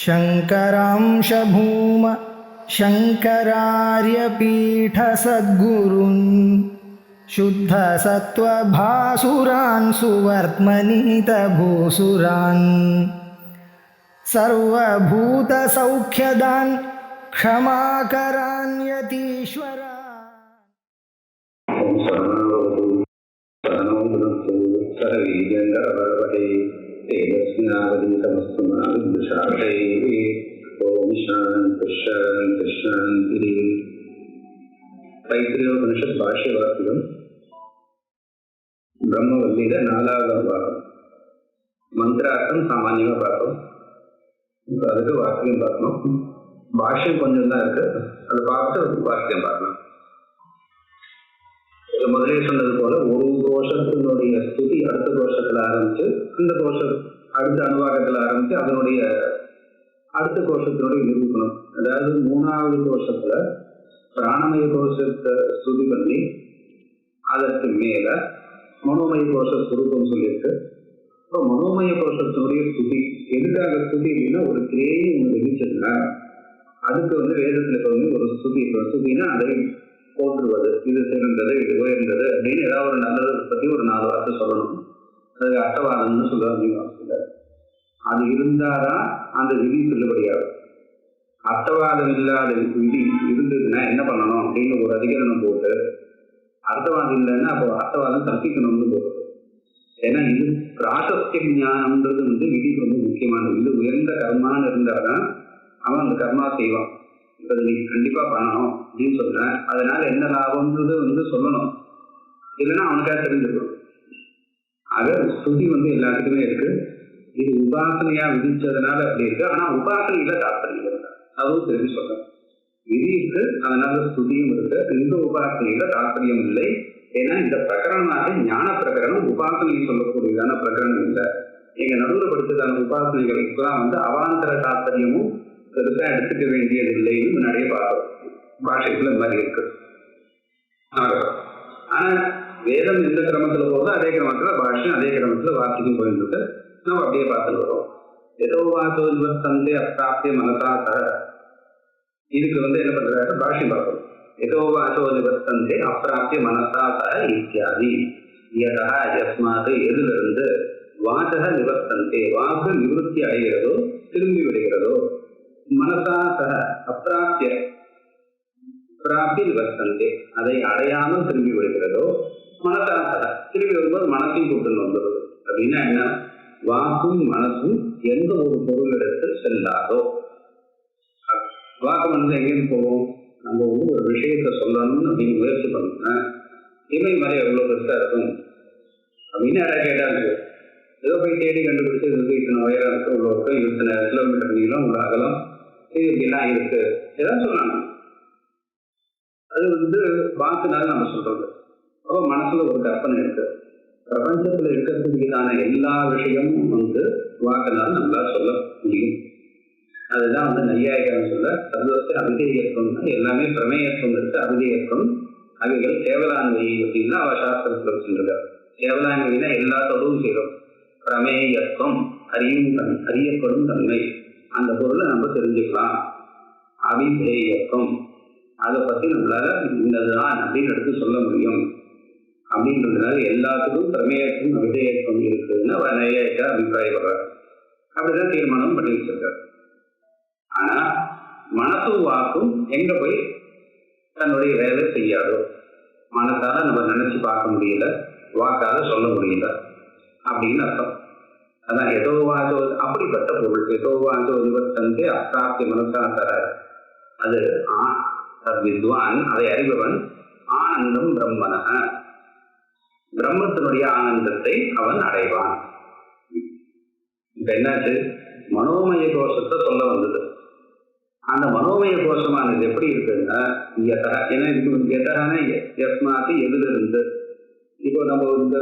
शङ्करांश भूम शङ्करार्यपीठसद्गुरून् शुद्धसत्त्वभासुरान् सुवर्त्मनीतभूसुरान् सर्वभूतसौख्यदान् क्षमाकरान् यतीश्वरान्। தைத்திரியோபனிஷத் பாஷ்யவாக்கியம் பிரம்மவல்லியில 4வது பாகம். மந்திரார்த்தம் சாமானியமா பார்த்தோம். இப்போ அதுக்கு வாக்கியம் பார்க்கணும். பாஷ்யம் கொஞ்சம் தான் இருக்கு, அது பார்த்து வாக்கியம் பார்க்கணும். முதலே சொன்னது போல ஒரு கோஷத்தினுடைய ஸ்துதி அடுத்த கோஷத்துல ஆரம்பிச்சு, இந்த கோஷம் அடுத்த அனுவாகத்துல ஆரம்பிச்சு அதனுடைய அடுத்த கோஷத்தினுடைய நிரூபணம். அதாவது 3வது கோஷத்துல பிராணமய கோஷத்தை ஸ்துதி பண்ணி அதற்கு மேல மனோமய கோஷ ஸ்வரூபம் சொல்லியிருக்கு. இப்போ மனோமய கோஷத்தினுடைய ஸ்துதி எதுக்காக ஸ்துதி அப்படின்னா, ஒரு கிரேயை ஒன்று விதிச்சதுன்னா அதுக்கு வேதத்துல ஒரு ஸ்துதி. ஸ்துதினா அதை போற்றுவது, இது சிறந்தது, இது உயர்ந்தது அப்படின்னு ஏதாவது ஒரு நல்லதை பத்தி ஒரு 4 வார்த்தை சொல்லணும். அது அர்த்தவாதம்னு சொல்லுவாங்க. அது இருந்தாதான் அந்த விதி செல்லுபடியாகும். அர்த்தவாதம் இல்லாத விதி இருந்ததுன்னா என்ன பண்ணணும் அப்படின்னு ஒரு அதிகரணம் போட்டு, அர்த்தவாதம் இல்லைன்னா அப்போ அர்த்தவாதம் தப்பிக்கணும்னு போடுறது. ஏன்னா இது பிராசஸ்திய ஞானம்ன்றது விதிக்கு ரொம்ப முக்கியமானது. இது உயர்ந்த கர்மான்னு இருந்தாதான் அவன் அந்த கர்மா செய்வான். இப்போ நீ கண்டிப்பா பண்ணணும் அப்படின்னு சொல்றேன், அதனால என்ன லாபம்ன்றது சொல்லணும், இல்லைன்னா அவனுக்காக தெரிஞ்சுக்கணும். ஆக ஸ்துதி எல்லாத்துக்குமே இருக்கு. இது உபாசனையா விதிச்சதுனால அப்படி இருக்கு. ஆனா உபாசனையில தாற்பயம் இருக்கு, அதுவும் தெரிஞ்சு சொல்றேன். விதி இருக்கு, அதனால ஸ்துதியும் இருக்கு. இந்த உபாசனையில தாற்பயம் இல்லை. ஏன்னா இந்த பிரகரணமாக ஞான பிரகரணம் உபாசனை சொல்லக்கூடியதான பிரகரணம் இல்லை. நீங்க நடுவில் படித்ததான உபாசனைகளுக்கெல்லாம் அவாந்தர தாற்பயமும் பெருசா எடுத்துக்க வேண்டியது இல்லைன்னு முன்னாடியே பார்த்தோம். பாஷைக்குள்ள இந்த மாதிரி இருக்கு. ஆனா வேதம் எந்த கிரமத்துல போகுதோ அதே கிரமத்துல பாஷ்யம், அதே கிரமத்துல வாக்கியம் போயிட்டு நம்ம அப்படியே பார்த்துட்டு வரோம். ஏதோ வாசோ தந்தை அப்பிராப்திய மனசா தர, இதுக்கு என்ன பண்றாரு பாஷ்யம் பார்க்கணும். ஏதோ வாசோ தந்தை அப்பிராப்திய மனசா தர இத்தியாதி யதா யஸ்மாது, எதுல இருந்து வாசக நிவர்த்தந்தே, வாக்கு நிவர்த்தி அடைகிறதோ திரும்பி விடுகிறதோ, மனசா சக அப்பிராப்திய பிராப்தி நிவர்த்தந்தே, அதை அடையாமல் திரும்பி விடுகிறதோ, மனசா சக திரும்பி வரும்போது மனசையும் கூட்டு வந்துடுது. அப்படின்னா என்ன, வாக்கும் மனசும் எந்த ஒரு பொருளிடத்து செல்லாதோ. வாக்கு எங்கேயும் போவோம், நம்ம ஒரு விஷயத்த சொல்லணும்னு அப்படின்னு முயற்சி பண்ணோம்னா இமயமலை எவ்வளவு பெருசா இருக்கும் அப்படின்னு யாராவது கேட்டா இருக்கு. ஏதோ போய் தேடி கண்டுபிடிச்சு இத்தனை உயரம் இருக்கு, இவ்வளோ இருக்கும், 20 கிலோமீட்டர் நீளம், உள்ள அகலம், இது இப்படிலாம் இருக்கு ஏதாவது சொன்னாங்க. அது வாக்குனால நம்ம சொல்றது. அப்போ மனசுல ஒரு கற்பனை இருக்கு. பிரபஞ்சத்துல இருக்கிறதுக்கான எல்லா விஷயமும் வாக்குனால நம்மளால சொல்ல முடியும். அதுதான் நையாயிரம் சொல்ல சர்வத்தை அபிதேயத்துவம். எல்லாமே பிரமேயத்துவம் இருக்கு, அபிதேயத்துவம். அவைகள் கேவலான்மை அப்படின்னா அவ சாஸ்திரத்துல வச்சுருக்காரு. கேவலான்மைனா எல்லாத்தோடும் செய்யறோம். பிரமேயத்துவம் அறியப்படும் தன்மை, அந்த பொருளை நம்ம தெரிஞ்சுக்கலாம். அபிதேயத்துவம், அதை பத்தி நம்மளால இன்னதுதான் அப்படின்னு எடுத்து சொல்ல முடியும். அப்படின்றதுனால எல்லாத்துக்கும் பிரமேயத்துவம் அபிதேயத்துவம் இருக்குதுன்னு நையாயிக்க அபிப்பிராயப்படுறாரு. அப்படிதான் தீர்மானம் பண்ணி வச்சிருக்காரு. ஆனா மனசும் வாக்கும் எங்க போய் தன்னுடைய வேலை செய்யாதோ, மனசால நம்ம நினைச்சு பார்க்க முடியல, வாக்கால சொல்ல முடியல அப்படின்னு அர்த்தம். அதான் ஏதோ வாசோ, அப்படிப்பட்ட பொருள். ஏதோ வாசோ நிவர்த்தந்தே அப்பிராப்திய மனசா தர, அது வித்வான், அதை அறிபவன். ஆனந்தம் பிரம்மனக, பிரம்மத்தினுடைய ஆனந்தத்தை அவன் அடைவான். இப்ப என்னாச்சு, மனோமய கோஷத்தை சொல்ல வந்தது. அந்த மனோமய கோஷமானது எப்படி இருக்குன்னா, ஏன்னா எதரான யஸ்மாத்து எதுல இருந்து. இப்போ நம்ம இந்த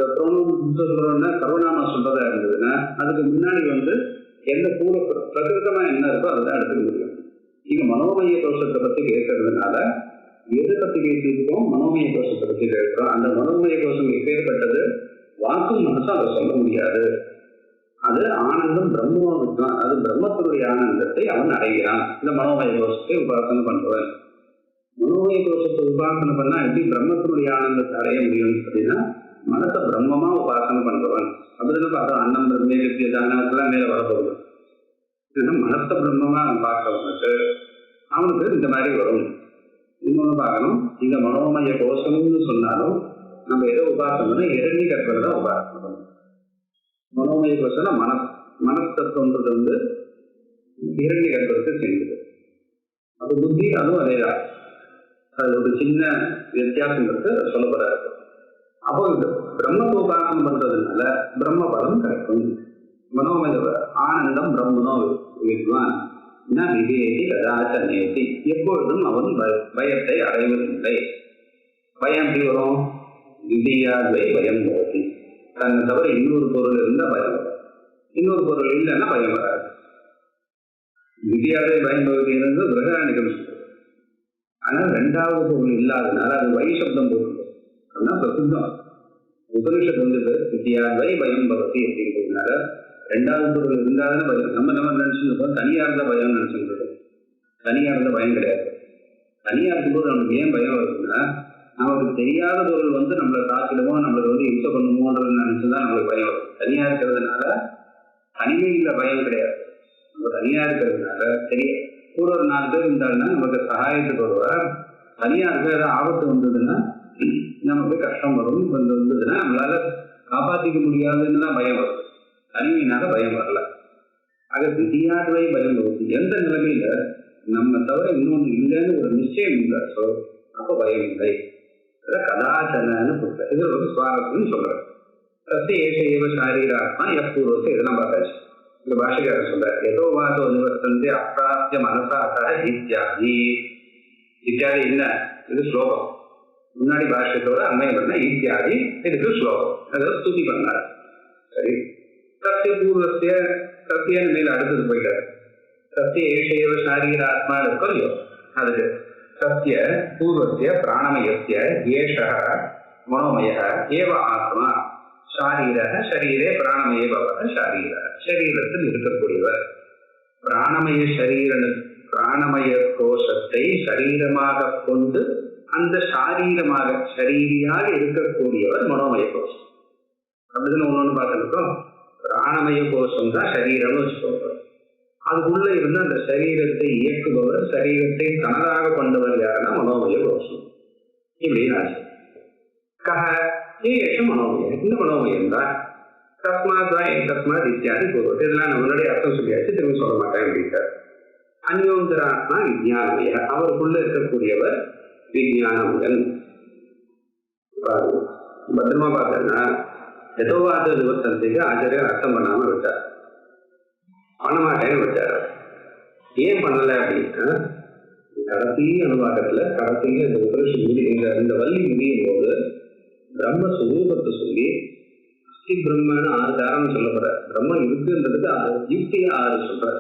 சொல்றோம்னா கருணாமா சொல்றதா இருந்ததுன்னா அதுக்கு முன்னாடி எந்த கூட பிரகிருதமா என்ன இருக்கோ அதைதான் எடுத்துக்க முடியும். இங்க மனோமய கோஷத்தை பத்தி கேட்கறதுனால எதை பத்தி பேசியிருக்கோம், மனோமய கோஷத்தை பத்தி கேட்கிறோம். அந்த மனோமய கோஷம் எப்பேற்பட்டது, வாக்கும் மனசும் அதை சொல்ல முடியாது. அது ஆனந்தம் பிரம்மம். அது பிரம்மத்தினுடைய ஆனந்தத்தை அவன் அடைகிறான். இந்த மனோமய கோஷத்தை உபாசனை பண்றவன். மனோமய கோஷத்தை உபாசனை பண்ணா எப்படி பிரம்மத்தினுடைய ஆனந்தத்தை அடைய முடியும் அப்படின்னா, மனத்தை பிரம்மமா உபாசனை பண்றவன். அப்படின்னு பார்த்தா அன்னம் பிரம்மே வித்திய தானத்தெல்லாம் மேல வரப்போகுது. மனத்தை பிரம்மமா பார்க்கறவனுக்கு அவனுக்கு இந்த மாதிரி வரும். இன்னொன்று பார்க்கணும், இந்த மனோமய கோஷம்னு சொன்னாலும் நம்ம எதை உபாசனை இரண்டி கற்பனை தான் உபாசனை பண்ணணும். மனோமய கோஷம்னா மனத்தத்துவன்றது வந்து இரண்டி கற்பத்தை செஞ்சது. அது புத்தி, அதுவும் அதேதான். அது ஒரு சின்ன வித்தியாசங்கிறது சொல்லப்படாது. அப்போ இந்த பிரம்மத்தை உபாசனை பண்றதுனால பிரம்ம பலம் கிடைக்கும். மனோமய ஆனந்தம் பிரம்மனோ வித்வான் விதேதி கதாச்சனேதி, எப்பொழுதும் அவன் பயத்தை அடைவதில்லை. பயம் எப்படி வரும்? விதியாத்வை பயம் போதி, தன்னை தவிர இன்னொரு பொருள் இருந்தால் பயம் வராது, இன்னொரு பொருள் இல்லைன்னா பயம் வராது. விதியாத்வை பயம் போகுதுங்கிறது பிரகராணிகம் சொல்றது. ஆனால் ரெண்டாவது பொருள் இல்லாதனால அது வை சப்தம் போகுது. அதுதான் பிரசித்தம். உபனிஷத்து வந்து விதியாத்வை பயம் பவதி அப்படிங்கிறதுனால ரெண்டாவது பொருள் இருந்தாலும் பயம். நம்ம நினைச்சுருக்கோம் தனியா இருந்த பயம் நினைச்சுருக்கோம். தனியா இருந்த பயம் கிடையாது. தனியா இருக்கும்போது நமக்கு ஏன் பயம் வருதுன்னா, நமக்கு தெரியாத பொருள் வந்து நம்மளை தாக்கிடுமோ, நம்மளுக்கு வந்து யுத்த பண்ணுமோன்றது நினைச்சுதான் நம்மளுக்கு பயம் வரும். தனியா இருக்கிறதுனால தனிமையில பயம் கிடையாது. நம்ம தனியா இருக்கிறதுனால சரி கூட ஒரு 4 பேர் இருந்தாங்கன்னா நமக்கு சகாயத்துக்கு வருவார். தனியா இருக்கிற ஏதாவது ஆபத்து வந்ததுன்னா நமக்கு கஷ்டம் வரும். வந்ததுன்னா நம்மளால காப்பாற்றிக்க முடியாதுன்னு தான் பயம் வரும். தனிமையினால பயம் வரல. ஆக விதியாகவே பயம் வருது. எந்த நிலைமையில நம்ம தவிர இன்னொன்று இல்லைன்னு ஒரு நிச்சயம் இல்லோ அப்போ பயம் இல்லை. கதாச்சனன்னு சொல்ற இது ஒரு சுவாரஸ்யம் சொல்றேன். ஏஷ சாரீராத்மா எப்பூர்வத்தை இதெல்லாம் பார்த்தாச்சு. இந்த பாஷைக்காரர் சொல்றாரு, ஏதோ வாதோ நிவர்த்தந்தே அப்பிராப்திய மனசாக இத்தியாதி. இத்தியாதி என்ன? இது ஸ்லோகம். முன்னாடி பாஷ்யத்தோட அண்மையம் பண்ண இத்தியாதி, இதுக்கு ஸ்லோகம். அதாவது ஸ்துதி பண்ணார். சரி, சத்திய பூர்வத்திய சத்தியன்னு மேல அடுத்தது போயிட்டாரு. சத்திய ஏஷையவ சாரீராத்மா இருக்கும் இல்லையோ, அதுக்கு சத்திய பூர்வத்திய பிராணமயத்திய ஏஷ மனோமய ஏவ ஆத்மா ஷாரீர ஷரீரே பிராணமய பவ ஷாரீர, ஷரீரத்தில் இருக்கக்கூடியவர். பிராணமய கோஷத்தை சரீரமாக கொண்டு அந்த ஷாரீரமாக ஷரீரியாக இருக்கக்கூடியவர் மனோமய கோஷம். அப்படின்னு ஒண்ணு பார்த்துருக்கோம். பிராணமய கோஷம் தான் சரீரம்னு வச்சுக்கோங்க. அதுக்குள்ள இருந்து அந்த சரீரத்தை இயக்குபவர், சரீரத்தை தனதாக கொண்டவர் யாருன்னா மனோமய கோஷம். இப்படின்னு ஆச்சு. மனோமயம், இந்த மனோமயம் தான் தஸ்மாத் தஸ்மாத் இத்தியாதி பூர்வத்தை. இதெல்லாம் நான் முன்னாடி அர்த்தம் சொல்லியாச்சு, திரும்பி சொல்ல மாட்டேன் அப்படின்ட்டார். அந்யோந்தராத்மா விஜயானமய, அவருக்குள்ள இருக்கக்கூடியவர் விஜயானமுடன். பத்திரமா பார்த்தேன்னா எதோவாத விவசனத்துக்கு ஆச்சாரியர் அர்த்தம் பண்ணாம வச்சார். பண்ண மாட்டேன்னு வச்சார். ஏன் பண்ணல அப்படின்னா, கடைசி அனுவாதத்துல கடைசியில இந்த உபனிஷத் இந்த வள்ளி முடியும் போது பிரம்மஸ்வரூபத்தை சொல்லி அஸ்தி பிரம்மன்னு 6 காரணம் சொல்லப்படுற. பிரம்மம் இருக்குன்றதுக்கு யுக்தியை 6 சொல்ற.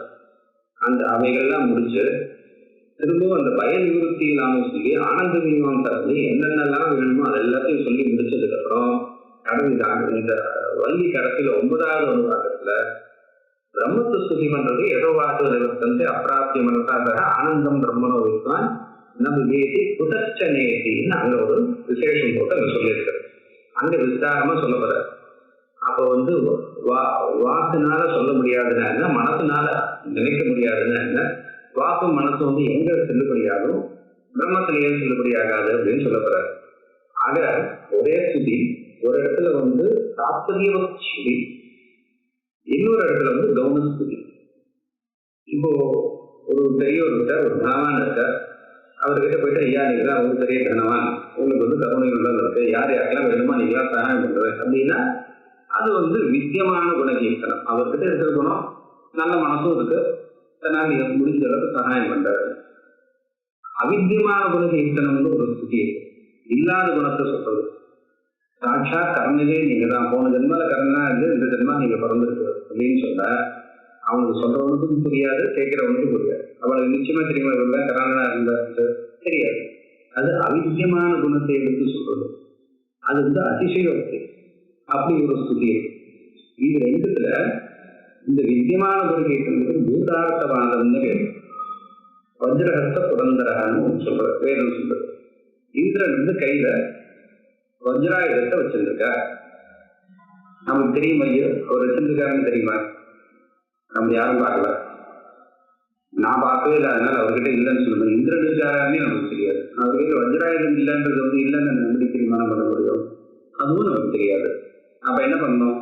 அந்த அவைகள்லாம் முடிச்சு திரும்பவும் அந்த பய நிவர்த்தி நாம சொல்லி ஆனந்த மீமாம் தரப்பி என்னென்னலாம் வேணுமோ அது எல்லாத்தையும் சொல்லி முடிச்சதுக்கு அப்புறம் இந்த வள்ளி கடைசியில 9வது அனுவாதத்துல பிரம்மத்தை ஸ்துதி பண்றது எதோவாத நிவர்த்தந்தை அப்பிராப்திய மனசாக ஆனந்தம் பிரம்மனோ வித்வான் நம்ம ஏதி புதச்சனேத்தின்னு அங்க ஒரு விசேஷம் போட்டு அங்க சொல்லியிருக்காரு. அங்க விஸ்தாரமா சொல்லப்படுற. அப்ப வந்து வாக்குனால சொல்ல முடியாதுன்னா என்ன, மனசுனால நினைக்க முடியாதுன்னா என்ன, வாக்கும் மனசு வந்து எங்க செல்லுபடியாகும், பிரம்மத்திலேயே செல்லுபடியாகாது அப்படின்னு சொல்லப்படுறாரு. ஆக ஒரே ஸ்துதி ஒரு இடத்துல வந்து தாத்பரிய ஸ்துதி, இன்னொரு இடத்துல வந்து கவுன ஸ்துதி. இப்போ ஒரு பெரியவர் இருக்கார், ஒரு தனவான் இருக்கார். அவர்கிட்ட போயிட்டு ஐயா நீங்களாம் ரொம்ப பெரிய தனவான், உங்களுக்கு வந்து கருணை உள்ளது இருக்கு, யார் யாருக்கெல்லாம் வேணுமா நீங்களாம் சகாயம் பண்றது அப்படின்னா அது வந்து வித்தியமான குணகீர்த்தனம். அவர்கிட்ட இருக்கிற குணம் நல்ல மனசும் இருக்கு, தன்னால் நீங்க முடிஞ்ச அளவுக்கு சகாயம் பண்றாரு. அவித்தியமான குணகீர்த்தனம் வந்து ஒரு ஸ்துதி, இல்லாத குணத்தை சொல்றது. சாட்சா கர்ணவே நீங்க தான், போன ஜென்மால கர்ணனா இருந்து இந்த ஜென்மா நீங்க பிறந்திருக்கு அப்படின்னு சொன்ன அவனுக்கு சொல்றவனுக்கும் புரியாது, கேட்கிறவனுக்கும் புரியாது. அவளுக்கு நிச்சயமா தெரியுமா இருந்தா கர்ணனா இருந்தா தெரியாது. அது அவித்தியமான குணத்தை எடுத்து சொல்றது. அது வந்து அதிசயோக்தி. அப்படி ஒரு ஸ்துதி. இது ரெண்டுத்துல இந்த வித்தியமான பொருள் பூதார்த்தவாதம்னு பேர். வஜ்ரஹஸ்த புரந்தரன்னு சொல்றது வேதம் சொல்றது. இந்திரன் வந்து கையில வஜ்ராயுதத்தை வச்சிருக்க. நமக்கு தெரியுமா ஐயோ அவர் வச்சிருக்காருன்னு தெரியுமா? நம்ம யாரும் பார்க்கல, நான் பார்க்கவே இல்லை, அதனால அவர்கிட்ட இல்லைன்னு சொல்லணும். இந்திரன் இருக்காருன்னே நமக்கு தெரியாது. அவர்கிட்ட வஜ்ராயுதம் இல்லைன்றது வந்து இல்லைன்னு எப்படி தீர்மானம் பண்ண முடியும்? அதுவும் நமக்கு தெரியாது. அப்ப என்ன பண்ணோம்?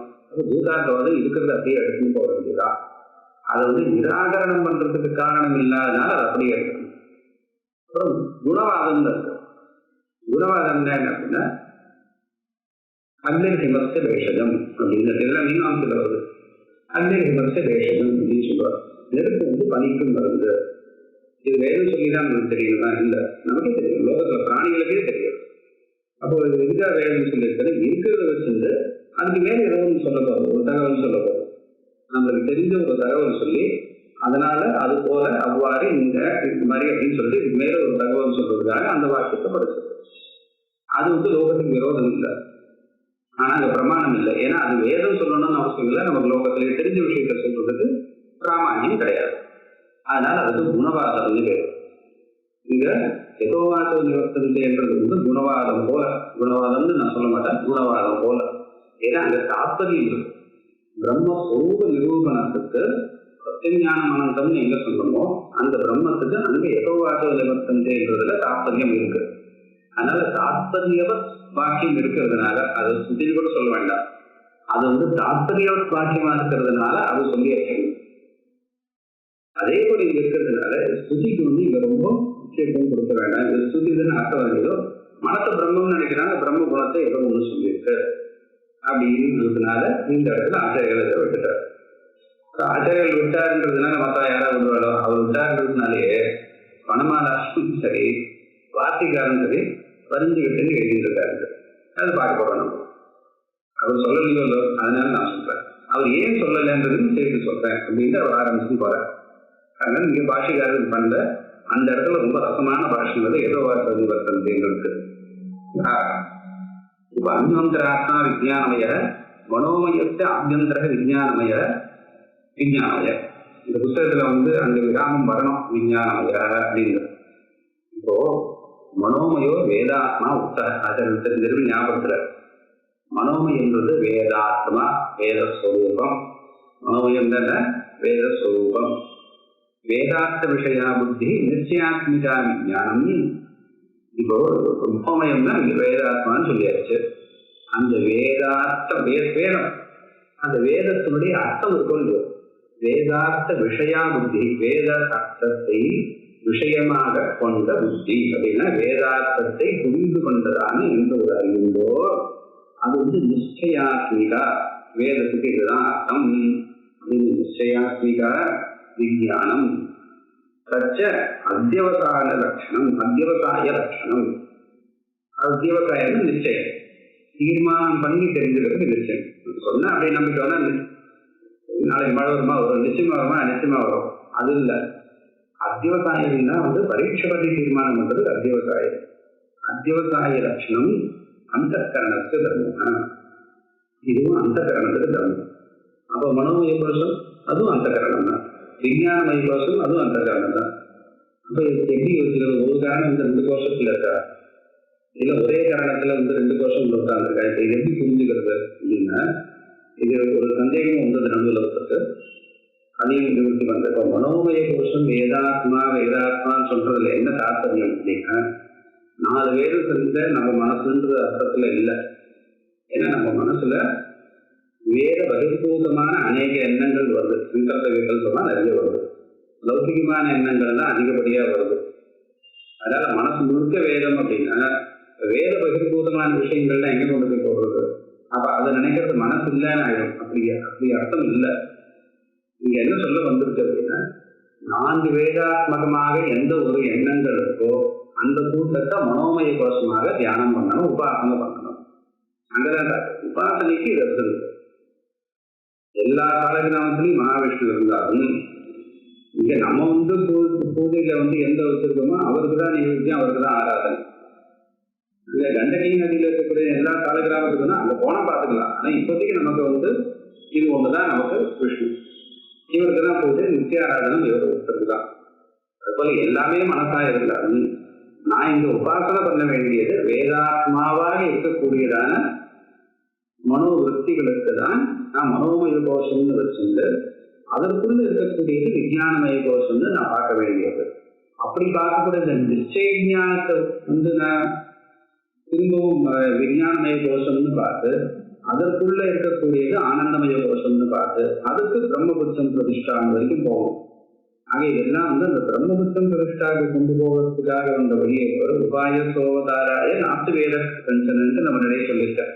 பூதார்த்தவாதம் இருக்கிறது அப்படியே எடுத்துன்னு போக வேண்டியதா? அதை வந்து நிராகரணம் பண்றதுக்கு காரணம் இல்லாதனால அதை அப்படியே எடுக்கணும். அப்புறம் குணவாதம் இருக்கு. குணவாதம் என்ன அப்படின்னா அக்னிர் ஹிமஸ்த வேஷகம் அப்படின்னு எல்லாம் மீனாம்சத்தில் வருது. அக்னிர் ஹிமஸ்த வேஷகம் அப்படின்னு சொல்லுவார். நெருப்பு வந்து பனிக்கும் மருந்து. இது வேதம் சொல்லிதான் நமக்கு தெரியுமா? இல்லை, நமக்கே தெரியும், லோகத்துல பிராணிகளுக்கே தெரியும். அப்போ இதுக்காக வேதம் சொல்லியிருக்கிறது இருக்கிறத வச்சிருந்து அதுக்கு மேலே ஏதோ ஒன்று சொல்ல போகுது, ஒரு தகவல் சொல்ல போகுது. நம்மளுக்கு தெரிஞ்ச ஒரு தகவல் சொல்லி அதனால அது போல அவ்வாறு இந்த மாதிரி அப்படின்னு சொல்லிட்டு இதுக்கு மேல ஒரு தகவல் சொல்றதுக்காக அந்த வாக்கியத்தை படிச்சது. அது வந்து லோகத்துக்கு விரோதம் இல்லை, ஆனா அங்க பிரமாணம் இல்லை. ஏன்னா அது வேதம் சொல்லணும்னு அவசியம் இல்லை. நமக்கு லோகத்திலே தெரிஞ்ச விஷயத்தை சொல்றதுக்கு பிராமான்யம் கிடையாது. அதனால அதுக்கு குணவாதம்னு பேர். இங்க எதோவாத நிவர்த்தன்றது வந்து குணவாதம் போல, குணவாதம்னு நான் சொல்ல மாட்டேன், குணவாதம் போல. ஏன்னா அங்க தாத்பரியம் இருக்கு. பிரம்மஸ்வரூப நிரூபணத்துக்கு பிரத்யஞானம் அனந்தம்னு எங்க சொல்லணுமோ அந்த பிரம்மத்துக்கு அங்க எதோவாத நிவர்த்தன்றதுல தாத்பரியம் இருக்கு. அதனால தாத்பரியவ வாக்கியம் இருக்கிறதுனால அது சுத்தியில் கூட சொல்ல வேண்டாம், அது வந்து தாத்பரிய வாக்கியமா இருக்கிறதுனால அது சொல்லி வைக்கணும். அதே போல இங்க இருக்கிறதுனால ஸ்துதிக்கு வந்து இங்க ரொம்ப முக்கியத்துவம் கொடுக்க வேண்டாம். இந்த ஸ்துதின்னு அர்த்தம் வந்ததோ மனத்தை பிரம்மம்னு நினைக்கிறாங்க, பிரம்ம குணத்தை ஏதோ ஒண்ணு சொல்லியிருக்கு அப்படின்றதுனால இந்த இடத்துல ஆச்சாரியர்களை விட்டுட்டார். ஆச்சாரியர்கள் விட்டாருன்றதுனால மற்ற யாராவது விடுவாரோ, அவர் விட்டாருன்றதுனாலேயே வனமாலாசும் சரி வார்த்தைக்காரன் சரி வரிஞ்சுக்கிட்டு எழுதிட்டு இருக்காரு. அது பார்க்க போறோம். நம்ம அவர் சொல்லலையோ இல்லோ, அதனால நான் சொல்றேன். அவர் ஏன் சொல்லலைன்றதுன்னு சேர்த்து சொல்றேன் அப்படின்ட்டு அவர் ஆரம்பிச்சு போறார். அதனால இங்க பாஷைக்காரர் பண்ணல அந்த இடத்துல ரொம்ப ரசமான பாஷைங்கிறது ஏதோ வார்த்தை வர்த்தன்றது. இப்ப அன்வந்தராத்மா விஜயானமய மனோமயத்தை ஆபியந்தர விஜயானமய விஞ்ஞானமய. இந்த புத்தகத்துல வந்து அந்த விராமம் வரணும், விஞ்ஞானமய அப்படிங்கிறது. இப்போ மனோமயோ வேதாத்மா உத்தர ஆச்சாரத்திற்கு ஞாபகத்துல மனோமயம் என்பது வேதாத்மா, வேதஸ்வரூபம். மனோமயம் தானே வேதஸ்வரூபம். வேதார்த்த விஷயா புத்தி நிச்சயாத்மிகா விஞ்ஞானம். இப்போ மனோமயம்னா வேதாத்மான்னு சொல்லியாச்சு. அந்த வேதார்த்த வேதம், அந்த வேதத்தினுடைய அர்த்தம் இருக்கும். வேதார்த்த விஷயா புத்தி, வேத அர்த்தத்தை விஷயமாக கொண்ட புத்தி அப்படின்னா வேதார்த்தத்தை புரிந்து கொண்டதான எந்த ஒரு அறிவுண்டோ அது வந்து நிச்சயாத்மிகா. வேதத்துக்கு இதுதான் அர்த்தம் அப்படின்னு நிச்சயாத்மிகா விஞ்ஞானம். தச்ச அத்தியவசாய லட்சணம், அத்தியவசாய லட்சணம். அத்தியவசாயம் நிச்சயம், தீர்மானம் பண்ணி தெரிஞ்சுக்கிறது நிச்சயம். சொன்னா அப்படியே நம்பிட்டோம்னா நாளைக்கு மழை வருமா வரும், நிச்சயமா வருமா நிச்சயமா வரும், அது இல்லை. அத்தியவசாயம்னா வந்து பரீட்சை பண்ணி தீர்மானம் பண்றது அத்தியவசாயம். அத்தியவசாய லட்சணம் அந்த கரணத்துக்கு தர்மம், இதுவும் அந்த கரணத்துக்கு தர்மம். அப்போ மனோமய கோஷம் அதுவும் அந்த கரணம் தான், விஞ்ஞானமய கோஷம் அதுவும் அந்த கரணம் தான். அப்போ எப்படி யோசிக்கிறது? ஒரு காரணம் இந்த ரெண்டு கோஷத்துல இருக்கா, இல்ல ஒரே காரணத்துல வந்து ரெண்டு கோஷம் உட்காந்துருக்கா? இப்போ இது எப்படி புரிஞ்சுக்கிறது அப்படின்னா இது ஒரு சந்தேகம் வந்தது நடுவில் வந்தது. அதையும் நிறுத்தி வந்த இப்போ மனோமய கோஷம் வேதாத்மா வேதாத்மான்னு சொல்றதுல என்ன தாற்பயம் அப்படின்னா 4 வேதம் செஞ்ச நம்ம மனசுன்ற அர்த்தத்துல இல்லை. ஏன்னா நம்ம மனசுல வேத பகிர்பூதமான அநேக எண்ணங்கள் வருது, சங்கல்ப விகல்பமா நிறைய வருது, லௌகிகமான எண்ணங்கள் தான் அதிகப்படியா வருது. அதனால மனசு முழுக்க வேதம் அப்படின்னா வேத பகிர்பூதமான விஷயங்கள்லாம் எங்க கொண்டு போய் போடுறது? அப்ப அதை நினைக்கிறது மனசு இல்லைன்னு ஆயிடும். அப்படி அர்த்தம் இல்லை. இங்க என்ன சொல்ல வந்திருக்கு அப்படின்னா 4 வேதாத்மகமாக எந்த ஒரு எண்ணங்கள் இருக்கோ அந்த கூட்டத்தை மனோமய கோஷமாக தியானம் பண்ணணும், உபாசனை பண்ணணும். அங்கதான் உபாசனைக்கு இது இருக்கு. எல்லா காலகிராமத்திலையும் மகாவிஷ்ணு இருந்தாலும் இங்க நம்ம வந்து பூஜையில வந்து எந்த வச்சிருக்கோமோ அவருக்கு தான் நிகழ்ச்சி, அவருக்கு தான் ஆராதனை. இல்ல கண்டகி நதியில இருக்கக்கூடிய எல்லா காலகிராமத்துக்கும் தான் அங்க போனா பாத்துக்கலாம். ஆனா இப்போதைக்கு நமக்கு வந்து இது ஒண்ணுதான் நமக்கு விஷ்ணு. இவருக்கு தான் போது நித்தியாராதனம் ஒருத்தருக்கு தான். அதுபோல எல்லாமே மனசா இருந்தாலும் நான் இங்க உபாசனை பண்ண வேண்டியது வேதாத்மாவாக இருக்கக்கூடியதான மனோவிருத்திகளுக்கு தான் நான் மனோமய கோஷம்னு வச்சுட்டு அதற்குள்ள இருக்கக்கூடியது விஞ்ஞானமய கோஷம்னு நான் பார்க்க வேண்டியது. அப்படி பார்க்கக்கூடிய இந்த நிச்சய ஞானத்தை நான் திரும்பவும் விஞ்ஞானமய கோஷம்னு பார்த்து அதற்குள்ள இருக்கக்கூடியது ஆனந்தமய கோஷம்னு பார்த்து அதுக்கு பிரம்மபுத்தம் பிரதிஷ்டான வரைக்கும் போகும். ஆக இதெல்லாம் அந்த பிரம்மபுத்தம் பிரதிஷ்டாவை கொண்டு போவதற்காக வந்த வழியை உபாய சோவதாராய நாட்டு வேத கஞ்சனன்னு நம்ம நிறைய சொல்லியிருக்கேன்.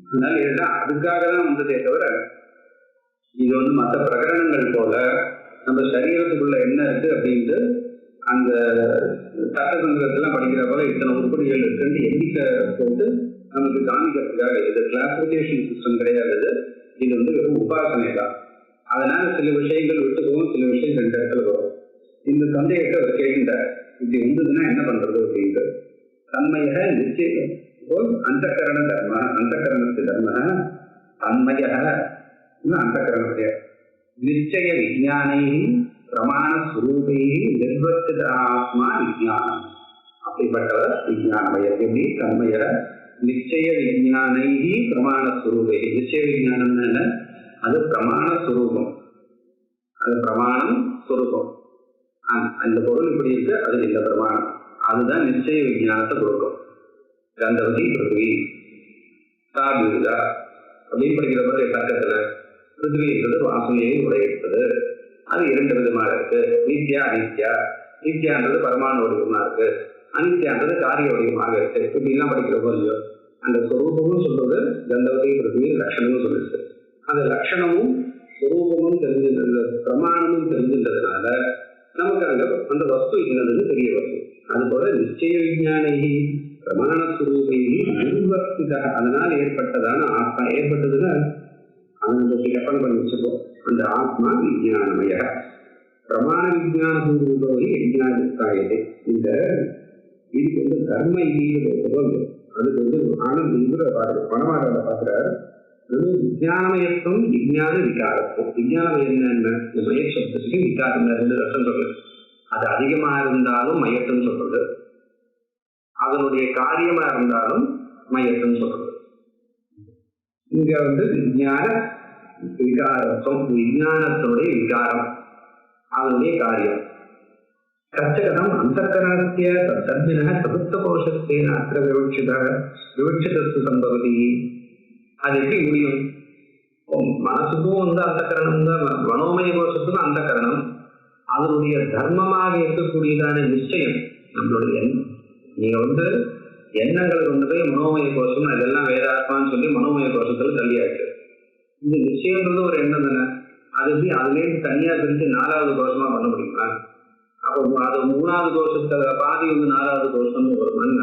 அதனால இதெல்லாம் அதுக்காக தான் வந்ததே தவிர இது மற்ற பிரகடனங்கள் போல நம்ம சரீரத்துக்குள்ள என்ன இருக்கு அப்படின்ட்டு அந்த சட்டசங்கரத்தெல்லாம் படிக்கிற போல இத்தனை உருப்படிகள் இருக்குன்னு எண்ணிக்கை போட்டு நமக்கு காமிக்கிறதுக்காக இது கிளாசிபிகேஷன் சிஸ்டம் கிடையாது. இது வெறும் உபாசனை தான். அதனால சில விஷயங்கள் விட்டு போகும், சில விஷயம் ரெண்டு இடத்துல வரும். இந்த சந்தேகத்தை அவர் கேட்கின்றார், இப்படி இருந்ததுன்னா என்ன பண்றது அப்படின்ட்டு. தன்மைய நிச்சயம் அந்தகரண தர்ம அந்தகரணத்து தர்ம தன்மய அந்தகரணத்தை நிச்சய விஜானை பிரமாண சுரூபை நிர்வர்த்தித ஆத்மா விஜானம். அப்படிப்பட்டவர் விஜானமய எப்படி தன்மய நிச்சய விஜானை பிரமாண சுரூபை. நிச்சய விஜானம் அது பிரமாண சுரூபம், அது பிரமாணம் சுரூபம். அந்த பொருள் இப்படி இருக்கு, அது இந்த பிரமாணம், அதுதான் நிச்சய விஜானத்தை கொடுக்கும். கந்தவதி பிருத்வி சாதுதா அப்படின்னு படிக்கிற போது சட்டத்துல பிருத்வி என்பது வாசனையை உடையெடுப்பது. அது இரண்டு விதமா இருக்கு. நித்யா அனித்யா. நித்யான்றது பரமாணு வடிவமா இருக்கு, அனித்யான்றது காரிய வடிவமாக இருக்கு. இப்படிலாம் படிக்கிற போது அந்த ஸ்வரூபமும் சொல்றது கந்தவதி பிருத்வி லட்சணமும் சொல்லிருக்கு. அந்த லட்சணமும் ஸ்வரூபமும் தெரிஞ்சிருந்த பிரமாணமும் தெரிஞ்சின்றதுனால நமக்கு அந்த வஸ்து என்னதுன்னு தெரிய வருது. அதுபோல நிச்சய விஞ்ஞானி பிரமாணஸ்வரூபை நிர்வர்த்தித அதனால் ஏற்பட்டதான ஆத்மா ஏற்பட்டதுன்னா அந்த கற்பனை பண்ணி வச்சுக்கோ. அந்த ஆத்மா விஞ்ஞானமய பிரமாண விஞ்ஞான பூர்வகி விஞ்ஞானத்தாயது. இந்த இதுக்கு தர்ம இது அதுக்கு ஆனந்த பணமாக பார்க்கிறார். விஞ்ஞானமயத்துவம் விஞ்ஞான விகாரத்துவம். விஞ்ஞானம் என்னென்ன மயசப்தத்துக்கு விகாரம் ரெண்டு ரசம் சொல்றது. அது அதிகமா இருந்தாலும் மயத்துன்னு சொல்றது, அதனுடைய காரியமா இருந்தாலும் மயத்துன்னு சொல்றது. இங்க விஞ்ஞான விகாரத்துவம், விஞ்ஞானத்தினுடைய விகாரம், அதனுடைய காரியம். கச்சகதம் அந்தகரணத்திய தத்வின சதுர்த்த கோஷத்தேன அத்திர விவட்சிதத்து சம்பவதி. அது எப்படி முடியும்? மனசுக்கும் அந்தகரணம் தான், மனோமய கோஷத்துக்கும் அந்தகரணம். அதனுடைய தர்மமாக இருக்கக்கூடியதான நிச்சயம் நம்மளுடைய நீங்க எண்ணங்கள் போய் மனோமய கோஷம் அதெல்லாம் வேதாத்மான்னு சொல்லி மனோமய கோஷத்துல தள்ளியாச்சு. இந்த நிச்சயம்ன்றது ஒரு எண்ணம் தானே, அது எப்படி அதுலேருந்து தனியா பிரிச்சு நாலாவது கோஷமா பண்ண முடியுமா? அப்போ அது மூணாவது கோஷத்துல பாதி நாலாவது கோஷம்னு ஒரு மண்ண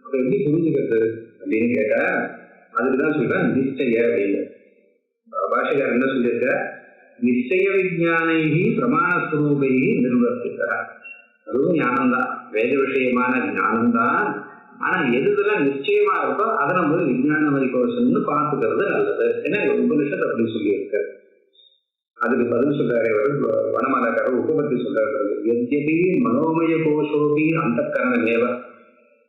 அப்ப எப்படி புரிஞ்சுக்கிறது அப்படின்னு கேட்டா அதுக்குதான் சொல்றேன் நிச்சய அப்படின்னு. பாஷையார் என்ன சொல்லியிருக்க, நிச்சய விஜானை பிரமாணஸ்வரூபை நிர்வர்த்திக்கிறார். அதுவும் ஞானம்தான், வேத விஷயமான ஞானம்தான். ஆனா எதுலாம் நிச்சயமா இருக்கோ அதை நம்ம விஞ்ஞானமய கோஷம்னு பார்த்துக்கிறது நல்லது. ஏன்னா உபனிஷத்து அப்படி சொல்லியிருக்கு. அதுக்கு பதில் சொல்றாரு வனமாலாக்காரர் உபபத்தி சொல்றாரு, எத்யபி மனோமய கோஷோபி அந்தக்கரணமேவ.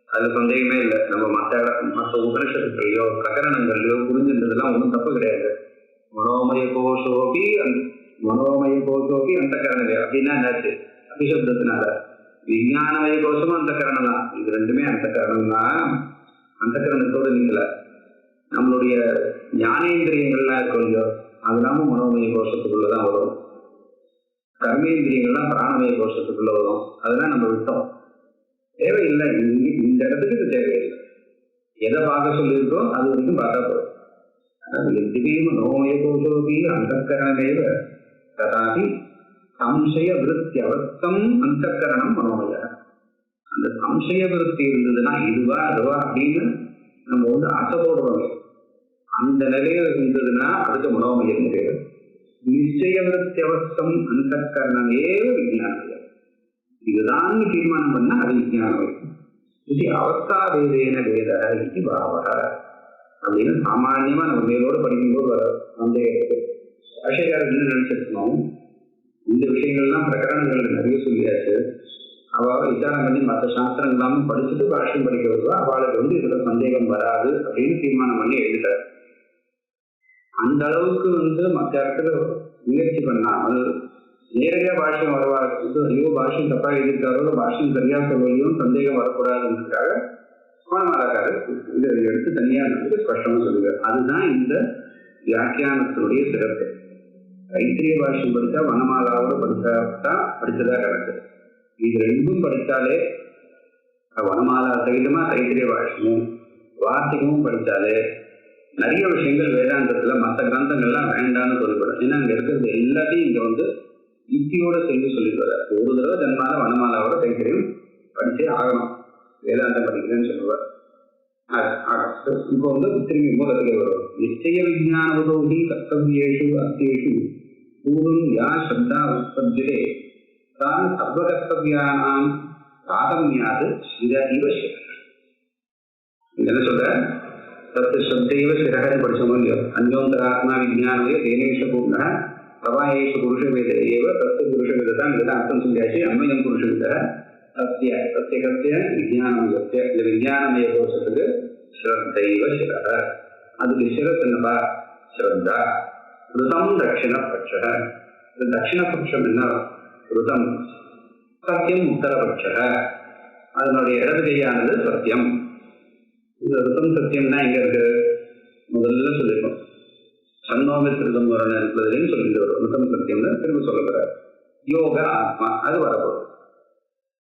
அது சந்தேகமே இல்லை. நம்ம மற்ற உபனிஷத்துக்களையோ பிரகரணங்கள்லையோ புரிஞ்சின்றதுலாம் ஒன்றும் தப்பு கிடையாது. மனோமய கோஷோபி அந்தக்கரணமே அப்படின்னா என்னாச்சு? அபிசப்தத்தினால விஞ்ஞானமய கோஷமும் அந்தக்கரணம் தான். இது ரெண்டுமே அந்தக்கரணம் தான். அந்தக்கரணத்தோடு நீங்கள நம்மளுடைய ஞானேந்திரியங்கள்லாம் இருக்கும் இல்லையோ அதெல்லாம மனோமய கோஷத்துக்குள்ளதான் வரும். கர்மேந்திரியங்கள்லாம் பிராணமய கோஷத்துக்குள்ள வரும். அதெல்லாம் நம்ம விட்டோம், தேவையில்லை. இந்த இடத்துக்கு இது தேவையில்லை. எதை பார்க்க சொல்லியிருக்கோ அது வரைக்கும் பார்த்தா போதும். திடீர்னு மனோமய கோஷோபி அந்தக்கரணமேவ ததாபி சம்சய விருத்தி அவஸ்தம் அந்தக்கரணம் மனோமய. அந்த சம்சய விருத்தி இருந்ததுன்னா இதுவா அதுவா அப்படின்னு நம்ம ஆசைப்படுறோம். அந்த நிலையில இருந்ததுன்னா அதுக்கு மனோமயம் பேரு. நிச்சய விருத்தி அவஸ்தம் அந்தக்கரணமே விஞ்ஞானமயம். இதுதான் தீர்மானம் பண்ணா அது விஞ்ஞானமயம். இது அவஸ்தா வேதேன வேத இது பாவக அப்படின்னு சாமான்யமா நம்ம மேலோடு படிக்கும்போது வர சந்தேகத்துக்கு பாஷைக்காரர் என்ன நினைச்சிருக்கணும், இந்த விஷயங்கள்லாம் பிரகரணங்கள் நிறைய சொல்லியாச்சு. அவள் விசாரம் பண்ணி மற்ற சாஸ்திரம் இல்லாமல் படிச்சுட்டு பாஷ்யம் படிக்க வருவா. அவளுக்கு இதுல சந்தேகம் வராது அப்படின்னு தீர்மானம் பண்ணி எழுதிட்டார். அந்த அளவுக்கு மற்ற இடத்துல முயற்சி பண்ணாமல் நேரடியா பாஷ்யம் வரவாருக்கு ஐயோ பாஷ்யம் தப்பா எழுதிட்டாரோ பாஷ்யம் சரியா சொல்லலையும் சந்தேகம் வரக்கூடாதுன்றதுக்காக கோணமாலாக்காரர் இதை எடுத்து தனியா ஸ்பஷ்டமா சொல்லுவார். அதுதான் இந்த வியாக்கியானத்தினுடைய சிறப்பு. தைத்திரிய பாஷ்யம் படித்தா வனமாலாவோட படிச்சதா கணக்கு. இது ரெண்டும் படித்தாலே வனமாலா சகிதமா தைத்திரிய பாஷ்யமும் வார்த்திகமும் படித்தாலே நிறைய விஷயங்கள் வேதாந்தத்துல மற்ற கிரந்தங்கள்லாம் வேண்டான்னு சொல்லப்படும். ஏன்னா அங்க இருக்கிறது எல்லாத்தையும் இங்க யுக்தியோட சேர்ந்து சொல்லிட்டு வர. ஒரு தடவை ஜன்மால வனமாலாவோட தைத்திரியம் படிச்சே ஆகணும் வேதாந்தம் படிக்கிறேன்னு சொல்லுவார். இப்போ திரும்பி மூலத்திலே வரும். நிச்சய விஜானவதோகி கர்த்தவியேஷு அத்தியேஷு பூர்வம் யா சப்தா உற்பத்தியே தான் சர்வகர்த்தவியானாம் சாதமியாது சிர இவ சிர. என்ன சொல்ற? தத்து சப்தைவ சிரகன்னு படிச்சோமோ இல்லையோ. அந்யோந்தராத்மா விஜானவே தேனேஷ பூர்ண பிரவாயேஷ புருஷ வேத ஏவ தத்து புருஷ வேதத்தான் இதுதான் அர்த்தம் சொல்லியாச்சு. அன்மயம் புருஷ வேத சத்திய சத்தியகத்திய விஜயானம் சத்திய. இந்த விஜயானமய கோஷத்துக்கு ஸ்ரத்தைவ சிரக. அதுக்கு சிரஸ் என்னப்பா? ஸ்ரத்தா. ருதம் தட்சிண பட்ச. தட்சிண பட்சம் என்ன? ருதம். சத்தியம் உத்தரபட்ச. அதனுடைய இடது கையானது சத்தியம். இந்த ருதம் சத்தியம்னா எங்க இருக்கு? முதல்ல சொல்லிருக்கோம். சன்னோமித்திருதம் வரணும் இருக்கிறதுன்னு சொல்லிட்டு வரும். ருதம் சத்தியம்னு திரும்ப சொல்லப்படுறாரு. யோக ஆத்மா அது வரப்போகுது.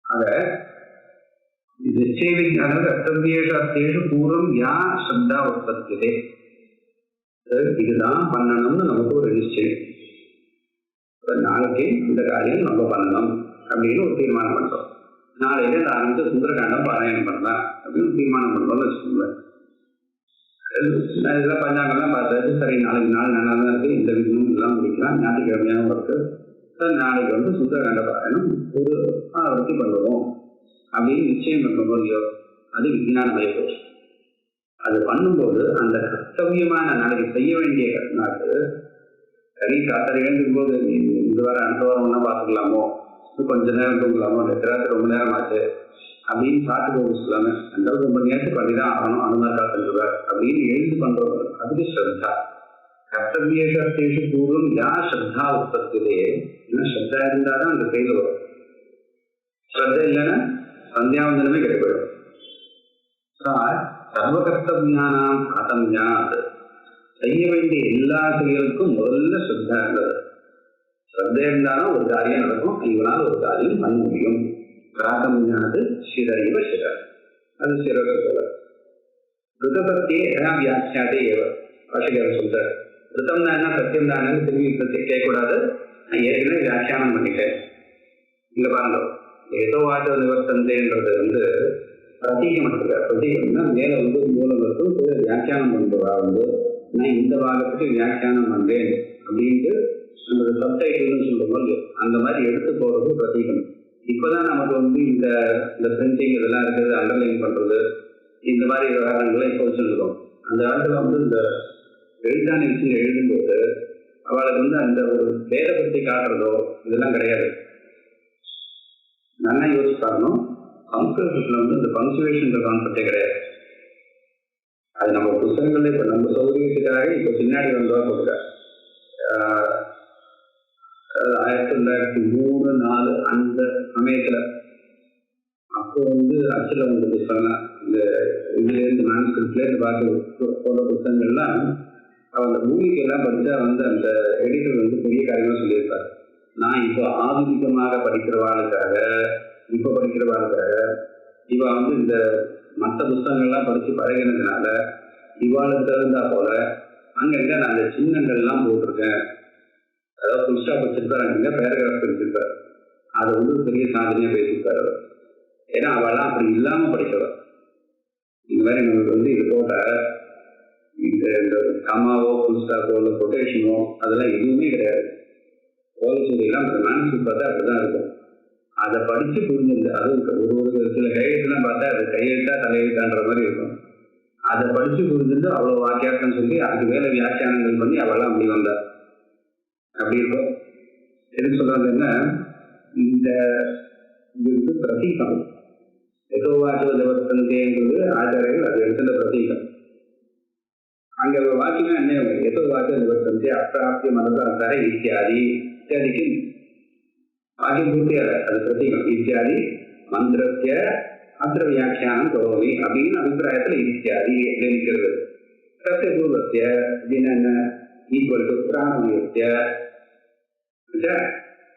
அத நிச்சய விஞ்ஞான கர்த்தவியேஷு பூர்வம் யா சப்தா உற்பத்தியே. இதுதான் பண்ணணும்னு நமக்கு ஒரு நிச்சயம். நாளைக்கு இந்த காரியம் நம்ம பண்ணணும் அப்படின்னு ஒரு தீர்மானம் பண்றோம். நாளைக்கு இந்த ஆரம்பிச்சு சுந்தரகாண்டம் பாராயணம் பண்ணலாம் அப்படின்னு தீர்மானம் பண்றோம்னு வச்சுக்கோங்க. இதெல்லாம் பஞ்சாங்கெல்லாம் பார்த்தாச்சு. சரி நாளைக்கு நாள் நல்லா தான் இருக்கு, இந்த விதமும் எல்லாம் முடிக்கலாம், ஞாயிற்றுக்கிழமையாகவும் இருக்கு, நாளைக்கு சுந்தரகாண்ட பாராயணம் ஒரு ஆவர்த்தி பண்ணுவோம் அப்படின்னு நிச்சயம் பண்ணும்போது இல்லையோ அது விஞ்ஞானமய கோஷம். அது பண்ணும்போது அந்த கர்த்தவியமான நாளைக்கு செய்ய வேண்டிய நாட்டு சரி காத்தரை எழுந்துக்கும் போது இந்த வாரம் அடுத்த வாரம் ஒன்றா பார்த்துக்கலாமோ, கொஞ்ச நேரம் தூங்கலாமோ, ராத்திரி ரொம்ப நேரம் ஆச்சு அப்படின்னு பார்த்து போக சொல்லாம ரெண்டாவது ரொம்ப நேரத்துக்கு பண்ணிதான் ஆகணும், அனுமதி காத்துருவார் அப்படின்னு எழுந்து பண்றவங்க அதுக்கு ஸ்ரத்தா. கர்த்தவியேஷு பூர்வம் யா ஸ்ரத்தா உற்பத்தியே. ஏன்னா ஸ்ரத்தா இருந்தாதான் அந்த செயல் வரும். ஸ்ரத்த இல்லைன்னா சந்தியாவந்தனமே கிடைப்படும். சர்வ கர்த்தவியானாம் ஆதம்யாத். செய்ய வேண்டிய எல்லா செயலுக்கும் முதல்ல ஸ்ரத்தா இருந்தது. ஸ்ரத்த இருந்தாலும் ஒரு காரியம் நடக்கும், இவனால் ஒரு காரியம் பண்ண முடியும். பிராதம்யாது சிரைவ சிர. அது சிறப்பு சொல்ல ருதபத்தியே வியாக்கியாதே ஏவ பாஷிகாரர் சொல்றார். ருதம்னா என்ன சத்தியம் தானே திரும்பி கேட்கக்கூடாது. நான் ஏற்கனவே வியாக்கியானம் பண்ணிட்டேன். இங்க பாருங்க, ஏதோ வாச்ச நிவர்த்தந்தேன்றது பிரதீகம் எடுத்துக்கார். பிரதீகம்னா மேல மூலம் இருக்கும் வியாக்கியானம் பண்ணுறவா நான் இந்த பாகத்துக்கு வியாக்கியானம் பண்றேன் அப்படின்ட்டு நம்ம சப்டைட்டில்னு சொல்லும்போது அந்த மாதிரி எடுத்து போறது பிரதீகம். இப்பதான் நமக்கு இந்த பிரிண்டிங் இதெல்லாம் இருக்கிறது, அண்டர்லைன் பண்றது, இந்த மாதிரி விவகாரங்களை இப்போ வச்சுருக்கோம். அந்த காலத்துல இந்த எழுத்தான விஷயம் எழுதும்போது அவளுக்கு அந்த ஒரு வேத பற்றி காட்டுறதோ இதெல்லாம் கிடையாது. நல்லா யோசிச்சு பாருங்க, சம்ஸ்கிருதத்துல இந்த பங்க்சுவேஷன் கான்செப்டே கிடையாது. அது நம்ம புத்தகங்கள்ல இப்ப நம்ம சௌகரியத்துக்காக இப்ப பின்னாடி வந்தா போட்டுக்க 1903-4 அந்த சமயத்துல அப்போ அச்சுல வந்த புத்தகம்லாம் இந்த இதுல இருந்து மேனுஸ்கிரிப்ட்ல இருந்து பார்த்து போன புத்தகங்கள்லாம் அந்த பூமிக்கெல்லாம் படிச்சா அந்த எடிட்டர் பெரிய காரியமா சொல்லியிருப்பாரு. நான் இப்போ ஆதுனிகமாக படிக்கிறவாளுக்காக இவ இந்த மற்ற புத்தகங்கள்லாம் படிச்சு பழகினதுனால இவாளுக்கு தகுந்தா போல அங்கங்க நான் அந்த சின்னங்கள்லாம் போட்டிருக்கேன். அதாவது ஃபுல் ஸ்டாப் வச்சிருப்பாரு, அங்கங்க பேராகிராஃப் வச்சிருப்பாரு. அதை பெரிய சாதனையா பேசியிருப்பாரு. ஏன்னா அவெல்லாம் அப்படி இல்லாம படிக்கிறோம். இந்த மாதிரி நமக்கு இது போட்ட இந்த கமாவோ ஃபுல் ஸ்டாப்போ இல்லை கொட்டேஷனோ அதெல்லாம் எதுவுமே கிடையாது. கோலச்சூரியெல்லாம் அந்த மேனுஸ்கிரிப்ட் பார்த்தா அப்படிதான் இருக்கும். அதை படிச்சு புரிஞ்சுது. அது ஒரு சில கையெழுத்துலாம் பார்த்தா அது கையெழுத்தா தலையெழுத்தான்ற மாதிரி இருக்கும். அதை படிச்சு புரிஞ்சுட்டு அவ்வளோ வாக்கியார்த்தம் சொல்லி அதுக்கு மேல வியாக்கியானங்கள் பண்ணி அவெல்லாம் அப்படி வந்தா அப்படி இருக்கும். எது சொல்றாங்கன்னா இந்த இதுக்கு பிரதீகம் எதோவாச்சோ நிவர்த்தந்தேங்கிறது ஆச்சாரியர்கள் அது இடத்துல பிரதீகம். அங்க வாக்கியம் என்ன எதோவாச்சோ நிவர்த்தந்தே அப்பிராப்திய மனசார இத்தியாதி இத்தியாதிக்கு வாக்கியம் பூர்த்தியாக அது பிரதீகம். இத்தியாதி மந்திரத்திய அத்திர வியாக்கியானம் கரோமி அப்படின்னு அபிப்பிராயத்தில் இத்தியாதி இருக்கிறது. சத்திய பூர்வத்திய அப்படின்னு என்ன ஈக்குவல் டு பிராணவியத்திய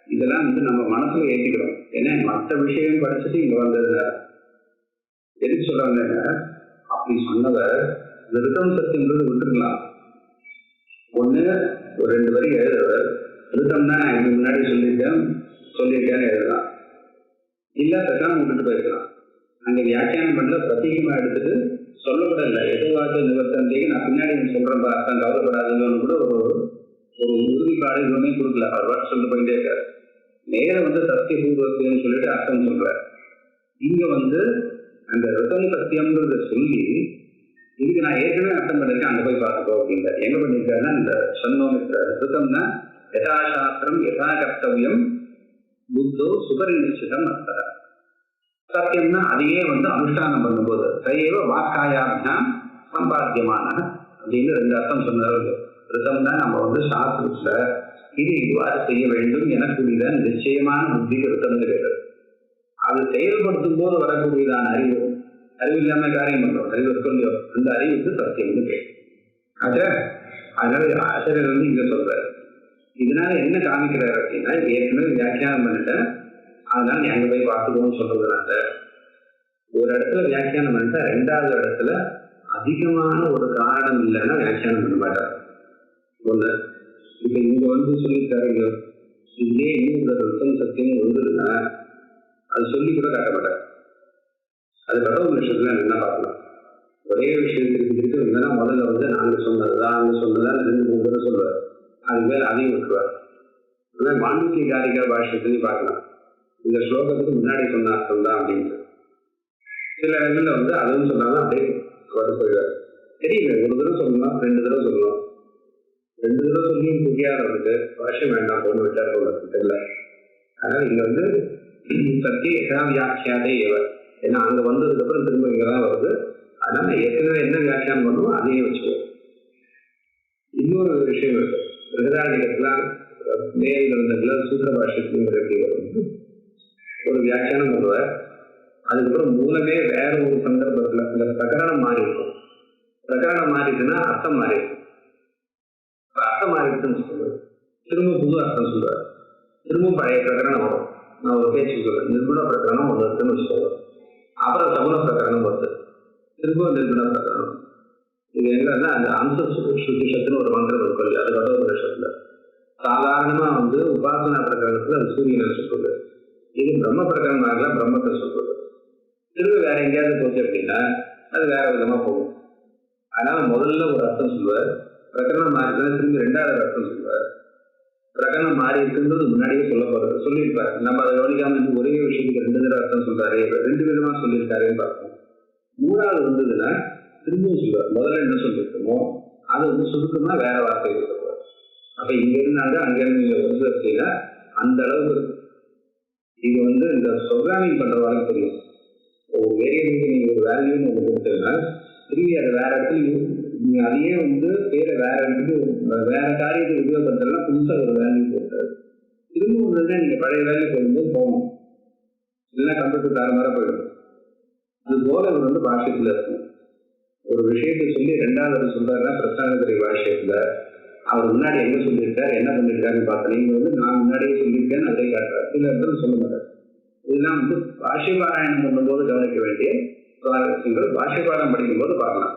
இதெல்லாம் நம்ம மனசுல ஏற்றிக்கிறோம். ஏன்னா மற்ற விஷயம் படிச்சுட்டு இங்க வந்ததுல எதுக்கு சொல்றாங்க அப்படி சொன்னவர் இந்த ரிதம் சத்தியம்ன்றது விட்டுருக்கலாம். ஒண்ணு ஒரு 2 வரி எழுதுறவர் ரிதம்னா இதுக்கு முன்னாடி சொல்லியிருக்கேன்னு எழுதலாம். இல்ல தக்காம விட்டுட்டு போயிருக்கலாம். அங்க வியாக்கியானம் பண்ணல பிரத்யேகமா எடுத்துட்டு சொல்லப்படல எதுவாக நிவர்த்தந்தேக்கு நான் பின்னாடி சொல்றேன் அர்த்தம் கவலைப்படாதுன்னு கூட ஒரு உறுதிப்பாடு எதுவுமே கொடுக்கல. அவர் வாட்டு சொல்லிட்டு போயிட்டே இருக்காரு. நேரம் சத்திய பூர்வத்தின்னு சொல்லிட்டு அர்த்தம் சொல்றாரு. இங்க அந்த ரிதம் சத்தியம்ன்றத சொல்லி இதுக்கு நான் ஏற்கனவே அர்த்தம் பண்ணிருக்கேன் அங்க போய் பார்த்துக்கோ அப்படின்ற எங்க பண்ணிருக்காருன்னா இந்த சன்னோமித்ர ரிதம்னா யதாசாஸ்திரம் யதா கர்த்தவியம் புத்தோ சுபரிநிச்சிதம் அர்த்தம். சத்தியம்னா அதையே அனுஷ்டானம் பண்ணும்போது சைவ வாக்காயாபியாம் சம்பாத்தியமான அப்படின்னு 2 அர்த்தம் சொன்னார். ரிதம்னா நம்ம சாஸ்திரத்துல இது இவ்வாறு செய்ய வேண்டும் எனக்குரியதான் நிச்சயமான புத்திக்கு ரிதம் கிடையாது. அது செயல்படுத்தும் போது வரக்கூடியதான அறிவு இல்லாம காரியம் பண்றோம். அறிவு இருக்கோ அந்த அறிவுக்கு சத்தியம்னு கேட்கும். அதனால ஆசிரியர் இங்க சொல்றாரு. இதனால என்ன காமிக்கிறாரு அப்படின்னா ஏற்கனவே வியாக்கியானம் பண்ணிட்டேன் அதனால நீ அங்க போய் பார்த்துக்கோன்னு சொல்றதுனால ஒரு இடத்துல வியாக்கியானம் பண்ணிட்டா 2வது இடத்துல அதிகமான ஒரு காரணம் இல்லைன்னா வியாக்கியானம் பண்ண மாட்டார். ஒண்ணு இப்ப இங்க சொல்லியிருக்காரு இதே இன்னும் சத்தியம் வந்ததுன்னா அது சொல்லி கூட காட்ட மாட்டார். அது கடவுள் விஷயத்துல என்ன பார்க்கலாம். ஒரே விஷயத்துக்கு இருந்ததுன்னா முதல்ல நாங்க சொன்னதுதான் 2 தடவை சொல்லுவார். அது மேல அதையும் விட்டுருவார். ஆனால் மாண்டூக்கிய காரிகா பாஷ்யத்துலையும் பார்க்கலாம். இந்த ஸ்லோகத்துக்கு முன்னாடி சொன்ன அர்த்தம் தான் அப்படின்ட்டு சில இடங்கள்ல அதுவும் சொன்னாலும் அப்படியே போயிடுவார். தெரியல, ஒரு தடவை சொல்லலாம் 2 தடவை சொல்லலாம். 2 தடவை சொல்லியும் புரியாதவனுக்கு பாஷ்யம் வேண்டாம் போன்னு விட்டார் போல தெரியல. அதனால இங்க சத்திய வியாக்கியாதே ஏவர். ஏன்னா அங்க வந்ததுக்கு அப்புறம் திரும்ப இங்கதான் வருது. அதனால ஏற்கனவே என்ன வியாக்கியானம் பண்ணுவோம் அதையே வச்சுக்குவோம். இன்னொரு விஷயம் இருக்கு. பிரகதாரணிகத்துல மேல்ல சூத்திர பாஷ்யத்துக்கு ஒரு வியாக்கியானம் பண்ணுவார். அதுக்கப்புறம் மூலமே வேற ஒரு சந்தர்ப்பத்துல இந்த பிரகரணம் மாறி இருக்கும். பிரகரணம் மாறிட்டுன்னா அர்த்தம் மாறி இருக்கும். அர்த்தம் மாறிடுச்சுன்னு சொல்லுவார். திரும்ப புது அர்த்தம் சொல்லுவார். திரும்ப பழைய பிரகரணம் வரும். நான் ஒரு பேச்சு சொல்றேன். நிர்குண பிரகரணம் ஒன்று இருக்குன்னு சொல்லுவேன். அப்புறம் சகுன பிரகரணம் வருது. திரும்ப நிர்குண பிரகரணம். இது என்னன்னா அந்த அம்ச சுத்திஷத்துன்னு ஒரு மந்திரம் இருக்கும். அது கடவுள் சாதாரணமா உபாசனா பிரகரணத்துல அது சூரியனை சொல்றது. இது பிரம்ம பிரகரணம் பிரம்மத்தை சொல்றது. திரும்ப வேற எங்கேயாவது போச்சு அப்படின்னா அது வேற விதமா போகும். அதனால முதல்ல ஒரு அர்த்தம் சொல்லுவார். பிரகரணம் மாறி திரும்பி 2வது அர்த்தம் சொல்லுவார். பிரகரணம் மாறி இருக்குன்றது முன்னாடியே சொல்லியிருப்பாரு. நம்ம அதை கவனிக்காம ஒரே விஷயத்துக்கு 2 தடவை அர்த்தம் சொல்றாரு, 2 விதமா சொல்லியிருக்காருன்னு பார்ப்போம். 3வது வந்ததுன்னா திரும்பவும் சொல்லுவார். முதல்ல என்ன சொல்லியிருக்கோமோ அது சுருக்கமா வேற வார்த்தை சொல்லுவார். அப்ப இங்க இருந்தாங்க அங்க இருந்து நீங்க அப்படின்னா அந்த அளவுக்கு இது இந்த ப்ரோக்ராமிங் பண்றவாங்க தெரியும். ஒரு வேரியபிளுக்கு நீங்க ஒரு வேல்யூன்னு ஒன்று கொடுத்தீங்கன்னா திரும்பி அதை வேற இடத்துல நீங்க அதையே பேரை வேற இடத்துக்கு வேற காரியத்துக்கு உபயோகப்படுத்தலாம். புதுசா ஒரு வேல்யூ போட்டாரு திரும்ப நீங்க பழைய வேல்யூ போகணும். இல்லைன்னா கம்ப்யூட்டர் தாரமாக போயிடும். அது போல பாஷ்யத்துல இருக்கும். ஒரு விஷயத்தை சொல்லி 2வது சொல்றாருன்னா பிரஸ்தானத்துறை பாஷ்யத்துல அவர் முன்னாடி என்ன சொல்லியிருக்காரு என்ன பண்ணிருக்காருன்னு பார்த்தா நீங்க நான் முன்னாடியே சொல்லியிருக்கேன்னு அதே காட்டுறாரு. சில இடத்துல சொல்ல மாட்டார். இதெல்லாம் பாஷ்யபாராயணம் பண்ணும்போது கவனிக்க வேண்டிய சுவாரஸ்யங்கள் பாஷ்யபாரம் படிக்கும் போது பார்க்கலாம்.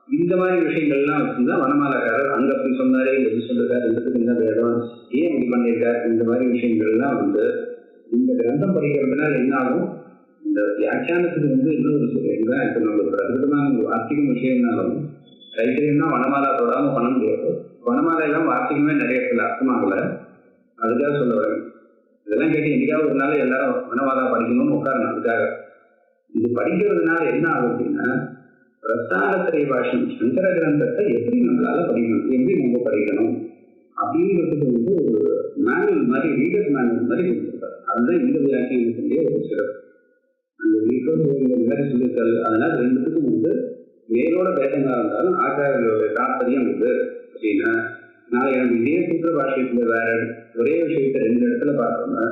இந்த மாதிரி விஷயங்கள்லாம் வச்சுதான் வனமாலக்காரர் அங்க அப்படி சொன்னாரு எது சொல்லிருக்காரு என்ன வேணும் ஏன் இப்படி பண்ணியிருக்காரு இந்த மாதிரி விஷயங்கள்லாம் இந்த கிரந்தம் படிக்கிறதுனால என்ன ஆகும். இந்த வியாக்கியானத்துக்கு இன்னொரு சொல்லியிருந்தேன். இப்ப நம்ம பிரகிருதமான வார்த்திகம் விஷயம்னாலும் கைத்தறியம்னா வனமாலா தொடாம பண்ண முடியாது. வனமாலை எல்லாம் வார்த்தைக்குமே நிறைய இடத்துல அர்த்தமாகல. அதுக்காக சொல்ல வரேன். இதெல்லாம் கேட்டு எங்கேயாவது ஒரு நாள் எல்லாரும் வனமாலா படிக்கணும்னு உட்காரணும். அதுக்காக இது படிக்கிறதுனால என்ன ஆகும் அப்படின்னா பிரஸ்தானத்திரை பாஷ்யம் சங்கர கிரந்தத்தை எப்படி நம்மளால படிக்கணும் எப்படி நம்ம படிக்கணும் அப்படிங்கிறதுக்கு ஒரு மேனுவல் மாதிரி, ரீடர் மேனுவல் மாதிரி கொடுத்துருக்காரு. அதுதான் இந்த வியாக்கியானத்திலேயே ஒரு சிறப்பு. அந்த வீட்டோடு மாதிரி சொல்லியிருக்காரு. அதனால ரெண்டுத்துக்கும் மேலோட பேசமாக இருந்தாலும் ஆச்சாரியர்களுடைய தாற்பயம் அப்படின்னா, நாளை எனக்கு இதே சூத்திர பாஷ்யத்துல வேற ஒரே விஷயத்த 2 இடத்துல பார்த்தோம்னா,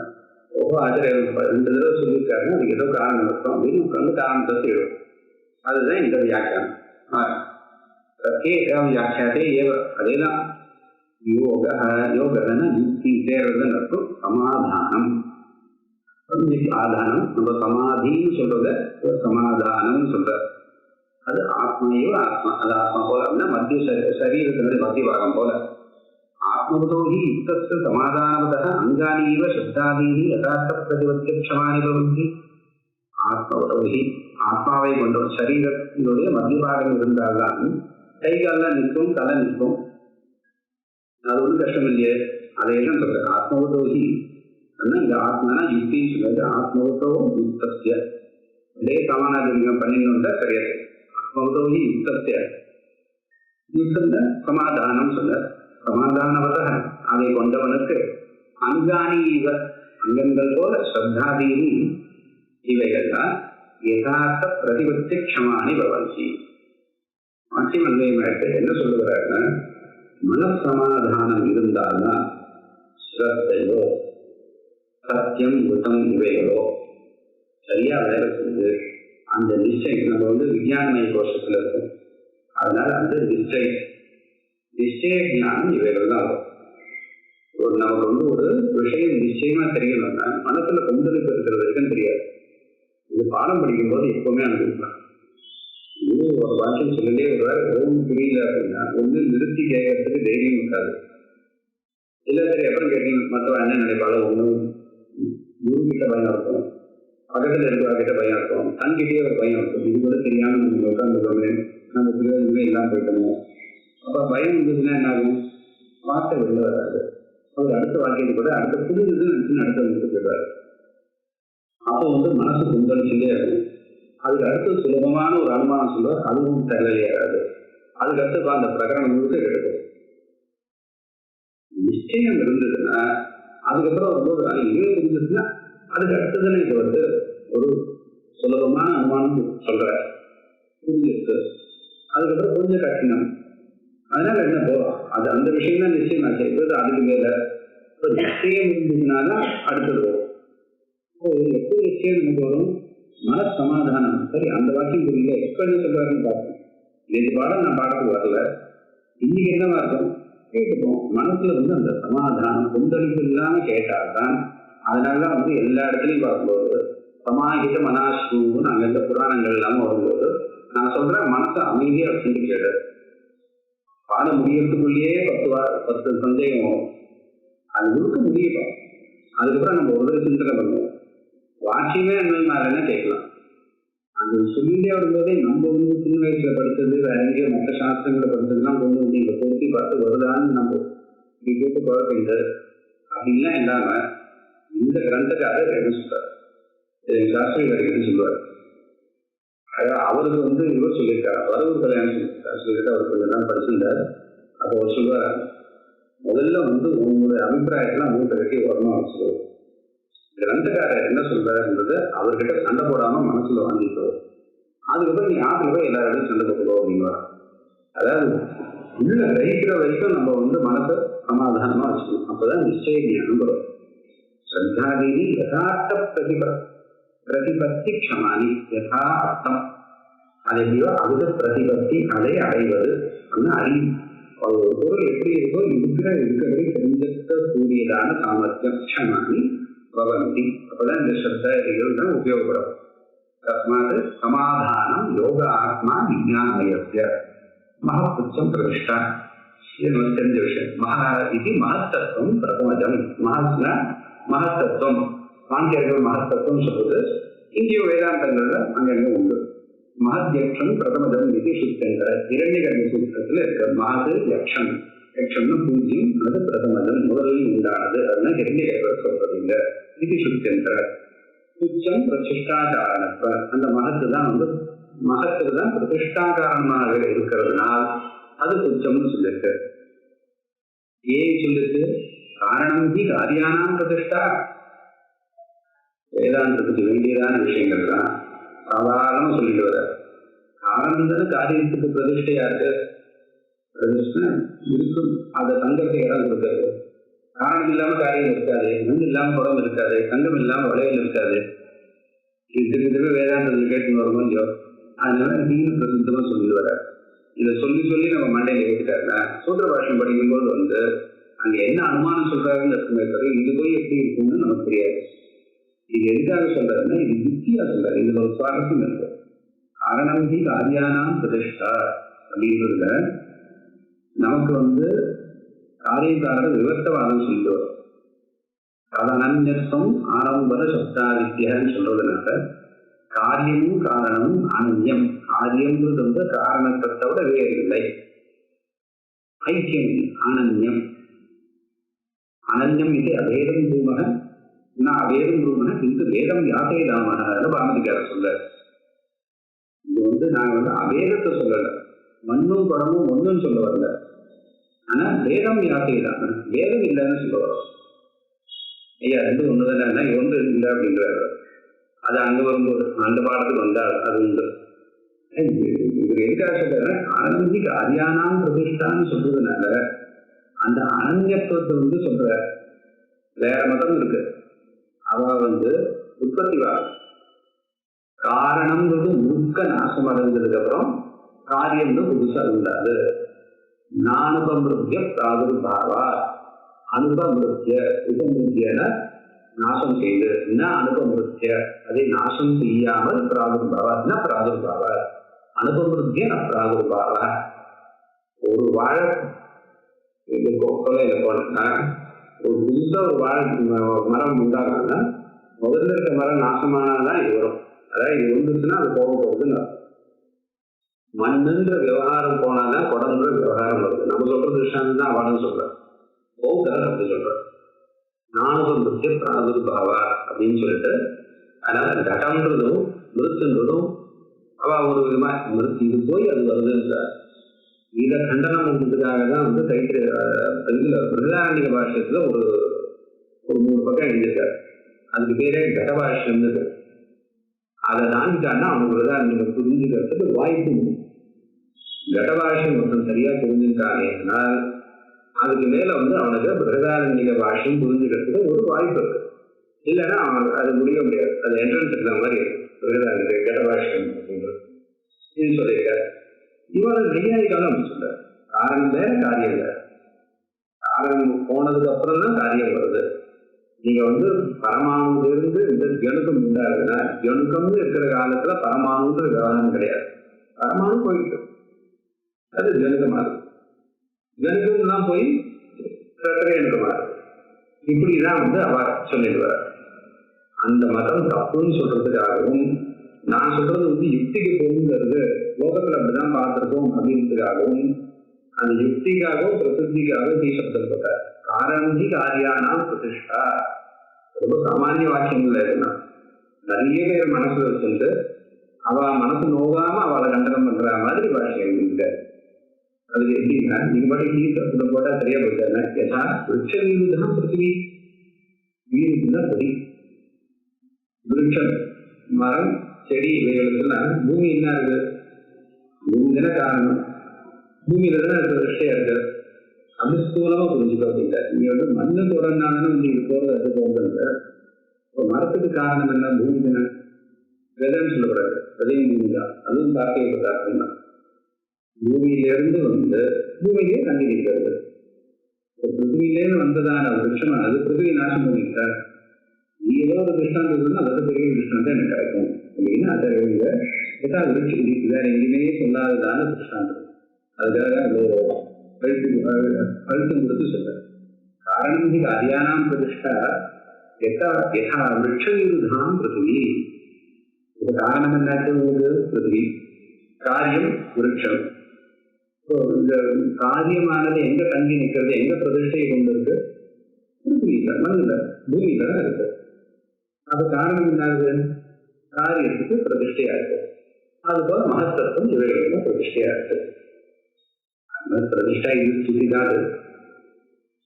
ஆச்சாரியர் 2 தடவை சொல்லியிருக்காருன்னா அதுக்கு ஏதோ காரணம் இருக்கும் அப்படின்னு உட்காந்து காரணத்தை தேடும். அதுதான் இந்த வியாக்கியானம். வியாக்கியாதே ஏவ, அதேதான் யோக. யோகன்னா யுக்தி தேர்தல் அர்த்தம். சமாதானம் ஆதானம், நம்ம சமாதின்னு சொல்றத சமாதானம் சொல்ற. அது ஆத்மையோ ஆத்மா, அது ஆத்மா போல அப்படின்னா மத்திய சரீரத்தினுடைய மத்திய பாகம் போல. ஆத்மபதோகி யுக்தஸ்ய சமாதானவதः அங்கானீவ சப்தாதீனி யதார்த்த பிரதிபத்தியக்ஷமானி பவந்தி. ஆத்மபதோகி, ஆத்மாவை கொண்ட சரீரத்தினுடைய மத்திய பாகம் இருந்தால்தான் கை கால்லாம் நிற்கும், தலை நிற்கும். அது ஒன்றும் கஷ்டம் இல்லையே. அதையெல்லாம் சொல்ற. ஆத்மபதோகி இந்த ஆத்மானா யுக்தின்னு சொல்றது. ஆத்மவத்தோ யுக்தஸ்ய அதே சமானாதிகம் பண்ணிட்டு கிடையாது. ஆத்மவதோகி யுக்தஸ்ய, யுக்தம் சமாதானம் சொல்ல. சமாதானவத அதை கொண்டவனுக்கு அங்காணி இவ, அங்கங்கள் போல ஸ்ரத்தாதீனி இவைகள்லாம் யதார்த்த பிரதிபத்தி க்ஷமானி பவந்தி. மாட்சிமன்வயமாயிட்டு என்ன சொல்லுகிறாருன்னா, மனசமாதானம் இருந்தால்தான் ஸ்ரத்தையோ சத்தியம் யுத்தம் இவைகளோ சரியா வேலை செஞ்சு அந்த நிச்சயம் நம்ம விஞ்ஞானமய கோஷத்துல இருக்கும். அதனால அந்த நிச்சய ஞானம் இவைகள் தான் வரும். நமக்கு ஒரு விஷயம் நிச்சயமா தெரியணும்னா மனசுல கொந்தளிப்பு இருக்கிற வரைக்கும் தெரியாது. இது பாடம் படிக்கும் போது எப்பவுமே அனுபவிக்கலாம். இது ஒரு வாக்கியம் சொல்லிட்டே வருவார். எதுவும் புரியல அப்படின்னா நிறுத்தி கேட்கறதுக்கு தைரியம் இருக்காது. இல்லை சரி அப்புறம் கேட்டீங்க மற்றவன் என்ன நினைப்பாளோ குரு கிட்ட பயம் இருக்கும், பக்கத்துல இருக்கிறவர்கிட்ட பயம் இருக்கும், தன்கிட்டயே ஒரு பயம் இருக்கும். இது கூட தெரியாம நம்ம உட்காந்துருக்கோமே, நம்ம பிரயோஜனமே எல்லாம் போயிட்டோமோ. அப்ப பயம் இருந்ததுன்னா என்ன ஆகும்? வார்த்தை வெளில வராது. அவர் அடுத்த வாழ்க்கைக்கு கூட அடுத்த புது நினைச்சுன்னு அடுத்த வந்துட்டு போயிடுவாரு. அப்போ மனசு கொந்தளிச்சுட்டே இருக்கும். அதுக்கு அடுத்து சுலபமான ஒரு அனுமானம் சொல்லுவார், அதுவும் தேவையாகாது. அதுக்கு அடுத்து அந்த பிரகரணம் முழுக்க எடுக்கும். நிச்சயம் இருந்ததுன்னா அதுக்கப்புறம் வரும்போது இங்கே இருந்துச்சுன்னா அதுக்கு அடுத்ததுன்னு இது ஒரு சுலபமான அனுமானம் சொல்ற புரிஞ்சிருக்கு. அதுக்கப்புறம் கொஞ்சம் கஷ்டம். அதனால என்ன போறோம், அது அந்த விஷயம் தான் நிச்சயம் ஆச்சு. இப்போது அதுக்கு மேல நிச்சயம் இருந்ததுனாதான் அடுத்தது வரும். எப்போ நிச்சயம் நமக்கு வரும்? மன சமாதானம். சரி, அந்த வாக்கியம் புரியல, எப்ப என்ன சொல்றாருன்னு பார்ப்போம். நேற்று பாடம் நான் பாடத்துக்கு வரல, இன்னைக்கு என்னவா இருக்கும் கேட்டுப்போம். மனசுல அந்த சமாதானம் கொந்தளிப்பு இல்லாம கேட்டால்தான். அதனாலதான் எல்லா இடத்துலையும் பார்க்கும்போது சமாஹித மனாஸ்ரூன்னு அங்க புராணங்கள் இல்லாம வரும்போது நான் சொல்றேன், மனசை அமைதியா வச்சுட்டு கேட்டு பாடம் முடியறதுக்குள்ளேயே 10 சந்தேகம் அது முழுக்க முடியணும். அதுக்கப்புறம் நம்ம ஒரு சிந்தனை பண்ணுவோம். வாக்கியமே என்ன கேட்கலாம். அது சொல்லிட்டே வரும்போதே நம்ம சின்ன வயசுல படித்தது வேற எங்கேயோ மற்ற சாஸ்திரங்களை படித்ததுலாம் இங்க பொருத்தி பார்த்து வருதான்னு நம்ம இப்படி கேட்டு குழப்பீங்க அப்படின்லாம் இல்லாம இந்த கிரந்தக்காரர் என்ன சொல்றாரு, சாஸ்திரிகாரர் என்ன சொல்லுவார். அவருக்கு இவர் சொல்லியிருக்காரு, வரவு கல்யாணம் சொல்லிட்டு அவர் கொஞ்சம் படிச்சிருந்தார். அப்போ அவர் சொல்லுவார், முதல்ல உங்களுடைய அபிப்பிராயத்தெல்லாம் 3 கட்டி வரணும் அவர் சொல்லுவார். கிரந்தக்காரர் என்ன சொல்றாருன்றது அவர்கிட்ட சண்டை போடாம மனசுல வாங்கிக்கோ, அதுக்கப்புறம் நீ ஆத்துல போய் எல்லாரும் சண்டை போட்டுக்கோ அப்படின்னா. அதாவது உள்ள கிரகிக்கிற வரைக்கும் நம்ம மனசை சமாதானமா வச்சுக்கணும். அப்பதான் நிச்சய ஞானம் வரும். ஸ்ரத்தாதீனி யதார்த்த பிரதிபத்தி க்ஷமானி யதா அர்த்தம். அது எப்படியோ அது பிரதிபத்தி அதை அடைவது அறிவு. ஒரு பொருள் எப்படி இருக்கோ இருக்கிறதை தெரிஞ்சிருக்கக்கூடியதான சாமர்த்தியம் க்ஷமானி பவந்தி. அப்பதான் இந்த ஸ்ரத்தைகள் தான் உபயோகப்படும். தஸ்மாத் சமாதானம் யோக ஆத்மா விஜானமயஸ்ய மகப்புச்சம் பிரதிஷ்டா. இது நமக்கு தெரிஞ்ச விஷயம். மகா இது மகத்தத்துவம் பிரதமஜம். மகத்னா மகத்தத்துவம். சாங்கியர்கள் மகத்தத்துவம் சொல்றது இந்திய வேதாந்தங்கள்ல அங்கங்க உண்டு. மகத்யக்ஷம் பிரதமஜம் இது சுத்தங்கிற இரண்யகர்ம சூத்திரத்துல இருக்க மகது யக்ஷம். யக்ஷம்னு பூஜ்யம் அல்லது பிரதமஜம் முதலில் உண்டானது. அதனால இரண்யகர்மர் சொல்றது இல்லை. இது சுத்தங்கிற உச்சம் பிரதிஷ்டாகாரணப்ப. அந்த மகத்து தான் மகத்துக்கு தான் பிரதிஷ்டாகாரணமாக இருக்கிறதுனால் அது உச்சம்னு சொல்லிருக்கு. ஏன் சொல்லிருக்கு? காரணம் ஹி காரியானாம் பிரதிஷ்டா. வேதாந்தத்துக்கு வேண்டியதான விஷயங்கள்லாம் சாதாரணமா சொல்லிட்டு வர காரணம் தானே காரியத்துக்கு பிரதிஷ்டையா இருக்கு. பிரதிஷ்டை இருக்கும், அதை தங்கத்தை இடம் கொடுக்காது. காரணம் இல்லாம காரியம் இருக்காது, மண் இல்லாம குடம் இருக்காது, தங்கம் இல்லாம வளையல் இருக்காது. இது வேதாந்தத்தில் கேட்டு வருமோ இல்லையோ, அதனால நீங்க பிரசித்தமா சொல்லி வர. இதை சொல்லி சொல்லி நம்ம மண்டையில ஏற்றிட்டாருன்னா சூத்திர பாஷ்யம் படிக்கும்போது அங்க என்ன அனுமானம் சொல்றாருன்னு இருக்குமே, இது போய் எப்படி இருக்குன்னு நமக்கு தெரியாது. இது எதுக்காக சொல்றாருன்னா இது யுக்தியா சொல்றாரு. இதுல ஒரு சுவாரஸ்யம் இருக்கு. காரணம் ஹி காரியானாம் பிரதிஷ்டா அப்படின்றதுல நமக்கு காரியக்காரர் விவஸ்தவாதம் சொல்லுவார். அனன்யத்துவம் ஆரம்பர சப்தாதித்யன்னு சொல்றதுனால காரியமும் காரணமும் அனன்யம். காரியம்ன்றது காரணத்தை தவிர வேறு இல்லை. ஐக்கியம் அனன்யம். அனன்யம் இது அபேதம் பூமக அபேதம் பூமக இது வேதம் யாசேதாமக பாரதிக்காரர் சொல்ல. இது நாங்க அபேதத்தை சொல்லல, மண்ணும் படமும் ஒன்றும் சொல்ல வரல. ஆனா வேதம் யாசேதாம வேதம் இல்லைன்னு சொல்ல வரோம். ஐயா ரெண்டு ஒண்ணுதானே, ஒன்று இல்லை அப்படின்றாரு. அது அங்க வரும்போது அந்த பாடத்துக்கு வந்தால் அது உண்டு. இவர் எதுக்காக சொல்ற அனந்தி காரியானாம் பிரதிஷ்டான்னு சொல்றதுனால அந்த அனன்யத்துவத்தை சொல்ற. வேற மதம் இருக்கு, அவ உற்பத்திவாதம். காரணம்ன்றது முழுக்க நாசம் அடைஞ்சதுக்கு அப்புறம் காரியம் புதுசா உண்டாது. நானுபமிருத்திய பிராதுர்பாவா. அனுபமிருத்திய உபமிருத்தியன நாசம் செய்து அனுபமிருத்திய அதை நாசம் செய்யாமல் பிராதுர்பாவா பிராதுர்பாவ அனுபமிருத்திய பிராதுர்பாவ. ஒரு வாழை கொலையில போனா ஒரு புதுசா ஒரு வாழை மரம் உண்டாகுதுன்னா முதல்ல இருக்க மரம் நாசமானாதான் இது வரும். அதாவது இது வந்துச்சுன்னா அது போக போகுதுன்னு மண்ணுன்ற விவகாரம் போனாதான் குடம்ன்ற விவகாரம் வருது. நம்ம சொல்ற விஷயம் தான் அவனும் சொல்ற போகுதான் அப்படி சொல்ற. நானுபமிருத்திய பிராதுர்பாவா அப்படின்னு சொல்லிட்டு அதனால கடம்ன்றதும் மிருத்துன்றதும் அவ ஒரு விதமா மிருத்து இது போய் அது வருதுன்ற இதை கண்டனம் பண்றதுக்காக தான் பிருகதாரண்ய பாஷ்யத்துல ஒரு 3 பக்கம் எழுதியிருக்காரு. அதுக்கு பேரே கடபாஷ்யம். அதை தாண்டிட்டான்னா அவனுக்கு பிருகதாரண்யம் புரிஞ்சுக்கிறதுக்கு வாய்ப்பு உண்டு. கடபாஷ்யம் ஒருத்தன் சரியா புரிஞ்சுட்டானேன்னா அதுக்கு மேல அவனுக்கு பிருகதாரண்ய பாஷ்யம் புரிஞ்சுக்கிறதுக்கு ஒரு வாய்ப்பு இருக்கு. இல்லைன்னா அவன் அது முடிய முடியாது. அது என்ட்ரன்ஸ் இருக்கிற மாதிரி இருக்கு பிருகதாரண்ய கடபாஷ்யம் அப்படின்றது. இது சொல்லியிருக்காரு. இவன் நெய்யாயிக்காலும் சொல்ல காரணம் வேற காரியம் வேற. காரணம் போனதுக்கு அப்புறம் தான் காரியம் வருது. நீங்க பரமாணுவிலிருந்து இந்த ஜனுக்கம் உண்டாகுதுன்னா ஜனுக்கம்னு இருக்கிற காலத்துல பரமாணுன்ற விவகாரம் கிடையாது. பரமாணு போயிட்டு அது ஜனுக்கமா இருக்கு. ஜனுக்கம் தான் போய் பிரகரேனுக்கமா இருக்கு. இப்படிதான் அவ சொல்லிட்டு வர. அந்த மதம் தப்புன்னு சொல்றதுக்காகவும் நான் சொல்றது யுக்திக்கு போகுங்கிறது லோகத்துல அப்படிதான் பார்த்திருக்கோம் அப்படின்றதுக்காகவும் அந்த யுக்திக்காகவும் பிரசித்திக்காகவும் தீசப்தம் போட்டார். காரணி காரியானா பிரதிஷ்டா ரொம்ப சாமானிய வாக்கியங்கள்ல இருந்தான். நிறைய பேர் மனசுல வச்சுட்டு அவ மனசு நோகாம அவளை கண்டனம் பண்ற மாதிரி வாக்கியம் இல்லை. அதுக்கு எப்படின்னா நீங்க மட்டும் தீசப்தம் போட்டா சரியா போயிட்டாங்க. ஏதா விருட்ச வீடுதான் பிருத்திவி வீடுதான் சரி. விருட்சம் மரம் செடி இவைகளுக்கெல்லாம் பூமி என்ன இருக்கு? பூமி தானே காரணம். பூமியில தான் விஷயம் இருக்கு. அப்படி ஸ்தூலமா புரிஞ்சுக்க அப்படின்ட்டு நீங்க மண்ணு போறதுனால உங்களுக்கு போறது அது போறது. இப்போ மரத்துக்கு காரணம் என்ன? பூமி தானே. விதைன்னு சொல்லக்கூடாது, விதையும் பூமி தான். அதுவும் கார்த்திகை தான். பூமியிலிருந்து பூமியிலேயே தண்ணி இருக்கிறது. பிருத்திவிலேருந்து வந்ததான விருட்சமானது பிருத்திவி நாசம் பண்ணிட்டார். நீ ஏதோ ஒரு திருஷ்டாந்தம் இருந்தால் அதோட பெரிய திருஷ்டாந்தம் எனக்கு கிடைக்கும் அப்படின்னா அதை எதா விருட்சி வேற எங்கேயுமே சொல்லாததான திருஷ்டாந்தம். அதுக்காக அழுத்தம் கொடுத்து சொல்ற. காரணம் காரியானாம் பிரதிஷ்டா யதா விருட்சவிருதாம் பிருத்திவி. இது காரணம் என்ன? பிருத்திவி. காரியம் விருட்சம். இந்த காரியமானது எங்க தங்கி நிற்கிறது, எங்க பிரதிஷ்டையை கொண்டு இருக்கு? பிருத்திவியில, மண்ணில், பூமியில தான் இருக்கு. அது காரணம் என்னாகுது? காரியத்துக்கு பிரதிஷ்டையா இருக்கு. அது போல மகத்தத்துவம் இவைகளுக்கு பிரதிஷ்டையா இருக்கு. பிரதிஷ்டா இது சுத்திதான்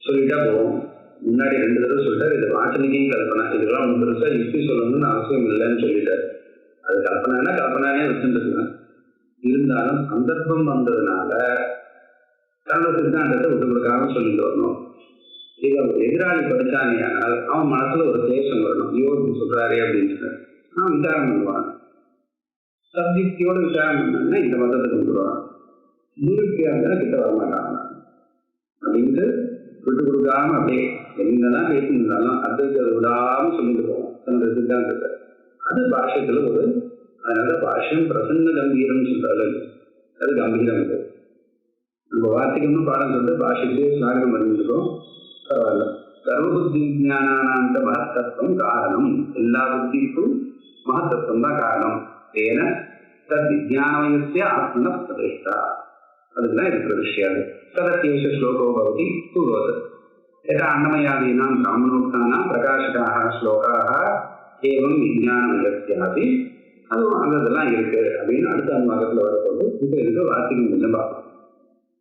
சொல்லிட்டா போவோம். முன்னாடி 2 தடவை சொல்லிட்டார், இது வாசனைக்கும் கல்பனா, இதெல்லாம் ஒன்று பெருசா யுக்தி சொல்லணும்னு அவசியம் இல்லைன்னு சொல்லிட்டார். அது கல்பனானா கல்பனானே வச்சுருக்கலாம். இருந்தாலும் சந்தர்ப்பம் வந்ததுனால தன்னோட சித்தாந்தத்தை விட்டு கொடுக்காம சொல்லிட்டு வரணும். இதை எதிராளி படித்தானேயானால் அவன் மனசுல ஒரு தேசம் வரணும். யோகி சொல்றாரே அப்படின்னு அவன் விசாரம் பண்ணுவான். சப்ஜெக்டியோட விசாரம் பண்ணாங்கன்னா இந்த மதத்துக்கு வந்துடுவான். நிவர்த்தியா இருந்தாலும் கிட்ட வரமாட்டாங்க அப்படின்ட்டு விட்டு கொடுக்காம அப்படியே என்னதான் பேசியிருந்தாலும் அதுக்கு விடாம சொல்லிட்டு போவோம் தன்னோட சித்தாந்தத்தை. அது பாஷ்யத்துல ஒரு, அதனால பாஷ்யம் பிரசன்ன கம்பீரம் சொல்றாரு. அது கம்பீரம் இது. நம்ம வார்த்தைக்குன்னு பாடம் சொல்லிட்டு பாஷ்யத்தையே ஸ்நாகம் பண்ணிருக்கோம். பரவாயில்ல. சர்வ புத்தி விஜயானாந்த மகத்தத்துவம் காரணம். எல்லா புத்திக்கும் மகத்தத்துவம் தான் காரணம். ஏன தத் விஜயானமயஸ்ய ஆத்மன பிரதிஷ்டா. அதுதான் இருக்கிற விஷயம். ததத்யேஷ ஸ்லோகோ பவதி பூர்வத். यथा अन्नमयादीनां ब्राह्मणोक्तानां प्रकाशकाः श्लोकाः एवं विज्ञानमयस्यापि அதுவும் அங்கதெல்லாம் இருக்கு அப்படின்னு அடுத்த அனுவாதத்தில் வரப்போது இப்போ இருக்க வார்த்தைகள் கொஞ்சம் பார்ப்போம்.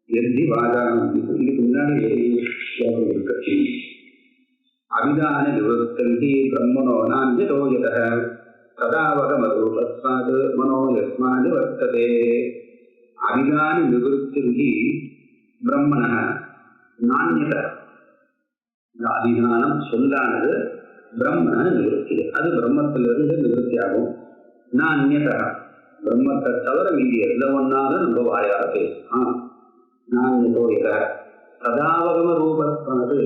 எதி வாதானம் இதுக்கு முன்னாடி இருக்கு. அவிதான நிவர்த்தி பிரம்மனோ நான்யதோ யதः சதாவகமரூபஸ்மாத் மனோ யஸ்மாத் வர்த்ததே. அவிதான நிவர்த்தி பிரம்மணः நான்யதः. இந்த அபிதானம் சொல்லானது பிரம்ம நிவர்த்தி, அது பிரம்மத்திலிருந்து நிவர்த்தியாகும். நான் அந்நியதா, பிரம்மத்தை தவிர மீதி எந்த ஒன்னாலும் நம்ம வாயார பேசலாம். நான் சதாவகம ரூபஸ்மாது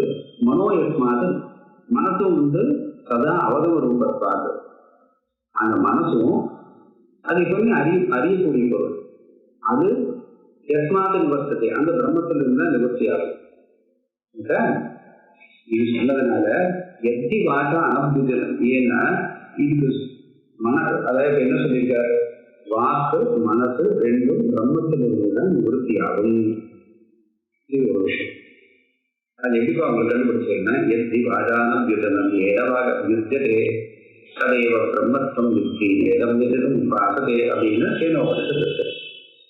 மனோயஸ்மாது. மனசும் வந்து சதா அவகம ரூபஸ்மாது. அந்த மனசும் அது எப்பவுமே அறியக்கூடிய பொருள். அது எஸ்மாது நிவர்த்தத்தை, அந்த பிரம்மத்திலிருந்து தான் நிவர்த்தியாகும். இது சொன்னதுனால எத்தி வாசா அனபுஜனம். ஏன்னா இதுக்கு மனசு, அதாவது என்ன சொல்லியிருக்காரு, வாக்கு மனசு ரெண்டும் பிரம்மத்திலிருந்து தான் நிவர்த்தியாகும். இது ஒரு விஷயம். அது எப்படிப்பா அவங்க கண்டுபிடிச்சேன்னா எத்தி வாசானபுஜனம் ஏதவாக யுத்ததே ததேவ பிரம்மத்துவம் யுக்தி ஏதம் எதிரும் வாசதே அப்படின்னு சேனோபனிஷத்து.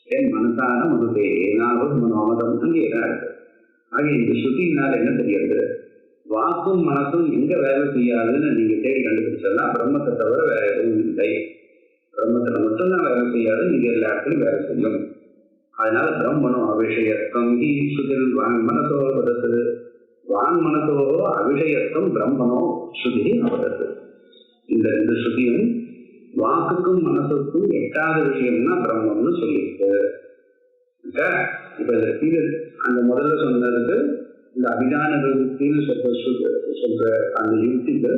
என் மனசான மனதே ஏனாவது மனோமதம் அங்கே தான் இருக்கு. ஆகிய இந்த ஸ்ருதியினால் என்ன தெரியாது, வாக்கும் மனசும் எங்க வேலை செய்யாதுன்னு நீங்க தேடி கண்டுபிடிச்சா பிரம்மத்தை தவிர வேற எதுவும் இல்லை. பிரம்மத்துல மட்டும்தான் வேலை செய்யாது, நீங்க எல்லா இடத்துலையும் வேலை செய்யும். அதனால பிரம்மனோ அவிஷயத்தம் ஸ்ருதில் வாங் மனசோ பதத்து. வாங் மனசோ அவிஷயத்தம் பிரம்மனோ ஸ்ருதி அவதத்து. இந்த 2 ஸ்ருதியும் வாக்குக்கும் மனசுக்கும் எட்டாத விஷயம்னா பிரம்மம்னு சொல்லியிருக்கு. இப்ப இது அந்த முதல்ல சொன்னதுக்கு இந்த அபிதான விருத்தின்னு சொல்ற அந்த யுக்திக்கு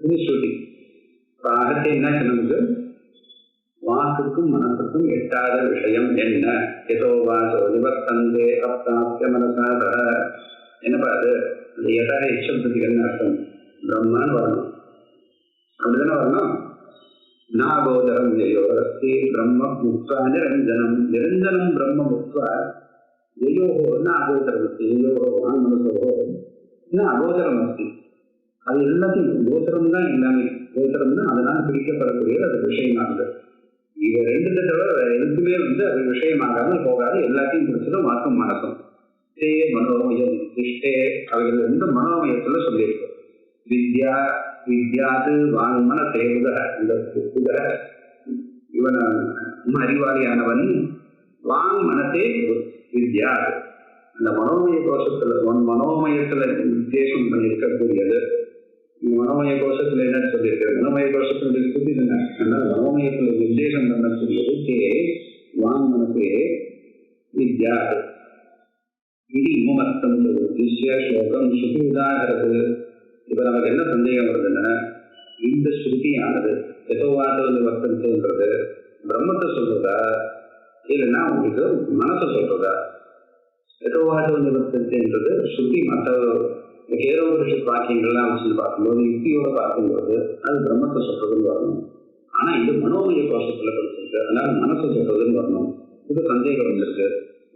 இது ஸ்ருதி. அடுத்து என்ன நமக்கு வாக்குக்கும் மனசுக்கும் எட்டாத விஷயம் என்ன? எதோ வாசோ நிவர்த்தந்தே அப்தாப்ய மனசாத. என்னப்பா அது? அந்த எதா எச்சப்தத்துக்கு என்ன அர்த்தம்? பிரம்மன்னு வரணும், அப்படிதானே வரணும். நாகோதரம் ஜெயோரஸ்தி பிரம்ம முக்வா நிரஞ்சனம். நிரஞ்சனம் பிரம்ம முக்வா ஜெயோகோ ந அகோதரமஸ்தி. ஜெயோகோ மனசோகோ ந அகோதரமஸ்தி. அது எல்லாத்தையும் கோச்சரம் தான் எல்லாமே. கோச்சரம் தான் அதனால் பிடிக்கப்படக்கூடிய அது விஷயமாகுது. இது 2 தடவை எதுக்குமே வந்து அது விஷயமாகாமல் போகாது. எல்லாத்தையும் பிடிச்சதும் வாக்கும் மனசும். தே மனோமயம் இஷ்டே அவைகள் 2 மனோமயத்துல சொல்லியிருக்கு. வித்யா வித்யாது வாங் மனசே உதர. இந்த உதர இவன் அறிவாளியானவன். வாங் மனசே வித்யா. அந்த மனோமய கோஷத்துல மனோமயத்துல உத்தேசம் பண்ணியிருக்கக்கூடியது. மனோமய கோஷத்துல என்ன சொல்லியிருக்கு? மனோமய கோஷத்துல சொல்லியிருந்தேன். மனோமயத்துல உத்தேசம் பண்ணக்கூடியது கே வாங் மனசே வித்யா. இது இமமர்த்தம் விஷய ஸ்லோகம் ஸ்ருதி உதாகிறது. இப்ப நமக்கு என்ன சந்தேகம் வருதுன்னா, இந்த ஸ்ருதியானது எதோவாத வர்த்தன்றது பிரம்மத்தை சொல்றதா இல்லைன்னா உங்களுக்கு மனசை சொல்றதா? எதோவாத வர்த்தன்றது ஸ்ருதி மற்ற கேரோபரிஷ வாக்கியங்கள்லாம் வச்சு பார்க்கும்போது யுக்தியோட பார்க்கும்போது அது பிரம்மத்தை சொல்றதுன்னு வரணும். ஆனா இது மனோமய கோஷத்துல படிச்சிருக்கு, அதனால மனசை சொல்றதுன்னு வரணும். இது சந்தேகம் வந்திருக்கு.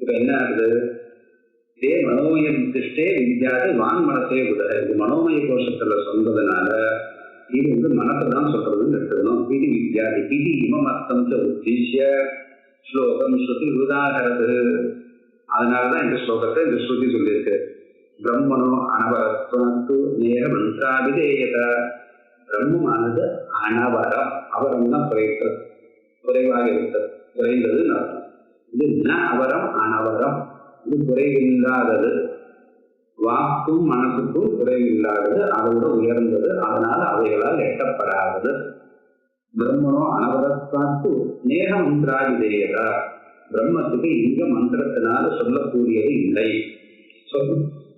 இப்ப என்ன ஆகுது? இதே மனோமய திருஷ்டே வித்யாது வான் மனசே உதர. இது மனோமய கோஷத்துல சொல்றதுனால இது வந்து மனசை தான் சொல்றதுன்னு எடுத்துக்கணும். இது வித்யாது இது இமமர்த்தம் உத்தேசிய ஸ்லோகம் ஸ்ருதி உதாகிறது. அதனாலதான் இந்த ஸ்லோகத்தை இந்த ஸ்ருதி சொல்லியிருக்கு. பிரம்மனோ அனவரத்வாத்து நேர மந்திராபிதேயத. பிரம்மமானது அனவரம், அவரம் தான் குறைவாக இருக்கிறது, குறைந்தது அர்த்தம். இது ந அவரம் அனவரம், இது குறைவில்லாதது. வாக்கும் மனசுக்கும் குறைவில்லாதது, அதோட உயர்ந்தது, அதனால அவைகளால் எட்டப்படாதது. பிரம்மனோ அனவரத்வாத்து நேர மந்திராபிதேயதா. பிரம்மத்துக்கு இங்க மந்திரத்தினால சொல்லக்கூடியது இல்லை,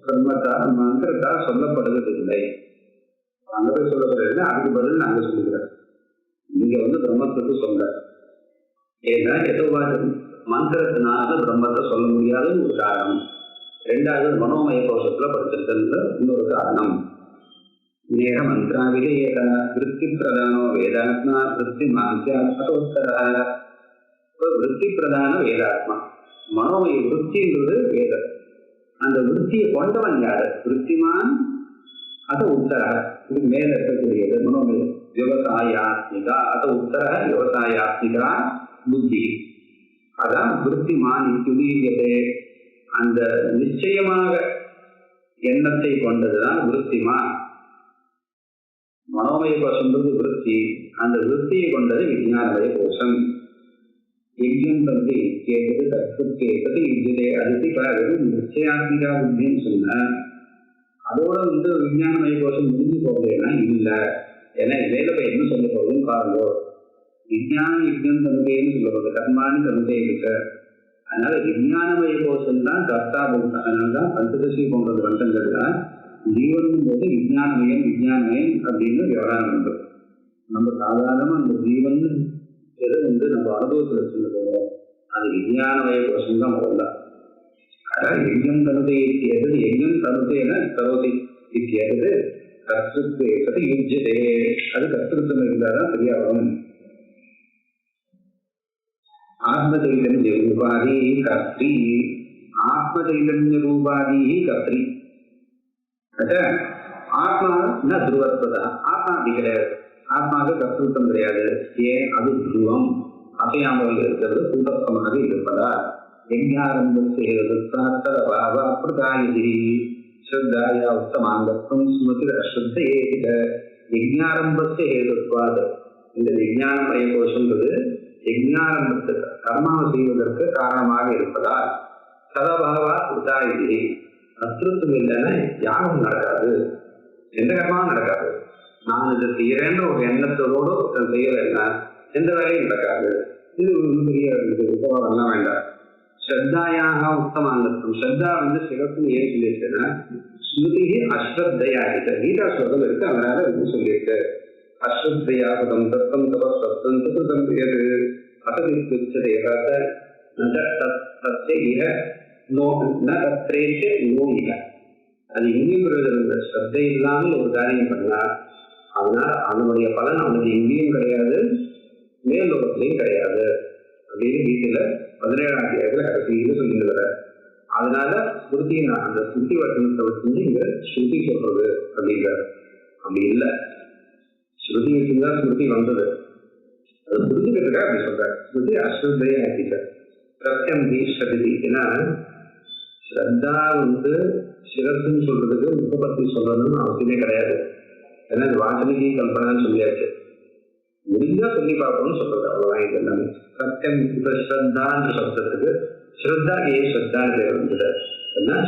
பிரம்மத்தால் மந்திரத்தால் சொல்லப்படுவதில்லை. அங்கே சொல்லப்படுறது, அதுக்கு பதில் நாங்கள் சொல்லுகிறோம். இங்க பிரம்மத்துக்கு சொல்ல, ஏன்னா எதோவாது மந்திரத்தினால பிரம்மத்தை சொல்ல முடியாதுன்னு ஒரு காரணம். ரெண்டாவது மனோமய கோஷத்துல படிச்சிருக்கிறது இன்னொரு காரணம். நேர மந்திராவிலேயத விருத்தி பிரதானோ வேதாத்மா விருத்தி மாத்தியாத்மோத்தர. விருத்தி பிரதான வேதாத்மா, மனோமய விருத்தின்றது வேதம். அந்த விருத்தியை கொண்டவன் யாரு? விருத்திமான் அத உத்தர, இது மேல இருக்கக்கூடியது மனோமய. விவசாயாத்மிகா அத உத்தர விவசாயாத்மிகா புத்தி. அதான் விருத்திமான் இத்துரியதே. அந்த நிச்சயமாக எண்ணத்தை கொண்டதுதான் விருத்திமான். மனோமய கோஷம்ன்றது விருத்தி, அந்த விருத்தியை கொண்டது விஞ்ஞானமய கோஷம். யஜ்யம் தந்தை கேட்டது தத்து கேட்டது யுஜதே அதிர்ச்சி பிறகு நிச்சயாத்மிகா புத்தின்னு சொன்ன அதோட விஞ்ஞானமய கோஷம் முடிஞ்சு போகலைன்னா இல்லை. ஏன்னா வேலை என்ன சொல்ல போகுதுன்னு பாருங்க. விஞ்ஞான யுஜ்யம் தந்தைன்னு சொல்லுவாங்க, கர்மானு தந்தை இருக்கு. அதனால விஞ்ஞானமய கோஷம் தான் கர்த்தா போகும். அதனால்தான் பஞ்சதசி போன்ற வந்தங்கள்லாம் ஜீவனும் போது விஞ்ஞானமயம் விஞ்ஞானமயம் அப்படின்னு விவகாரம் உண்டு. நம்ம சாதாரணமா அந்த ஜீவன் எது நம்ம அனுபவத்தில் சொல்ல போகிறோம், அது விஞ்ஞானமய கோஷம் தான் முதல்ல. அதாவது யஜ்யம் தனுதை இத்தியது, யஜ்யம் தனுதேன கரோதி இத்தியது கர்த்திருத்தே யுஜ்யதே. அது கர்த்திருத்தம் இருந்தால்தான் சரியா வரும். ஆத்ம சைதன்ய ரூபாதி கர்த்தி, ஆத்ம சைதன்ய ரூபாதி கர்த்தி. ஆத்மா என்ன துருவத்வதா, ஆத்மா அப்படி கிடையாது. ஆத்மாவுக்கு கர்த்திருத்தம் கிடையாது. ஏன்? அது துருவம், அசையாமல் இருக்கிறது, பூதப்பமாக இருப்பதா. ஸ்ரத்தாயா உத்தமாங்கத்துவம் ஸ்மிருதி அஸ்ரத்தையே. யஜ்ஞாரம்பஸ்ய ஹேதுத்வாத். இந்த விஞ்ஞானமய கோஷங்கிறது யஜ்ஞாரம்பத்துக்கு கர்மாவை செய்வதற்கு காரணமாக இருப்பதால் சதபாவா உதாயிரி. கர்த்திருத்தம் இல்லைன்னா யாரும் நடக்காது, எந்த கர்மாவும் நடக்காது. நான் இதை செய்யறேன்னு ஒரு எண்ணத்தோடு செய்யலைன்னா எந்த வேலையும் நடக்காது. இது பெரிய உபவாதம்லாம் வேண்டாம். ஸ்ரத்தாயாக உத்தமாங்கத்துவம், ஸ்ரத்தா சிறப்புன்னு ஏன் சொல்லியிருக்கேன்னா ஸ்மிருதி அஸ்ரத்தையாகிட்ட கீதா ஸ்லோகம் இருக்கு, அதனால சொல்லியிருக்கு. அஸ்ரத்தையாகதம் தத்தம் தபஸ்தம் தத்துதம் எது அசதிச்சதே அது எங்கேயும் வருவதில்லை. ஸ்ரத்தை இல்லாமல் ஒரு காரியம் பண்ணார், அதனால அதனுடைய பலன் அவனுக்கு எங்கேயும் கிடையாது, மேலோகத்திலையும் கிடையாது அப்படின்னு வீட்டுல 17ஆம் அத்தியாயத்துல கடைசியில சொல்லிட்டு வர. அதனால ஸ்மிருதியை நான் அந்த ஸ்மிருதி வசனத்தை வச்சு இங்க ஸ்ருதி சொல்றது அப்படிங்கிற. அப்படி இல்லை, ஸ்ருதி வச்சுதான் ஸ்மிருதி வந்தது. அது புரிஞ்சுக்கிறதுக்காக அப்படி சொல்ற. ஸ்மிருதி அஸ்ரத்தையா ஆக்கிட்ட சத்தியம் தீஸ்வதி. ஏன்னா ஸ்ரத்தா சிரஸ்ன்னு சொல்றதுக்கு முகப்பத்தி சொல்லணும்னு அவசியமே கிடையாது. ஏன்னா இது வாசனைக்கு கல்பனான்னு சொல்லியாச்சு, முடிஞ்சா சொல்லி பார்க்கணும்னு சொல்றது, அவ்வளவுதான். இது எல்லாமே சத்தியம். இப்ப ஸ்ரத்தான்ற சப்தத்துக்கு ஸ்ரத்தா ஏன் ஸ்ரத்தான்னு பேர் வந்தது?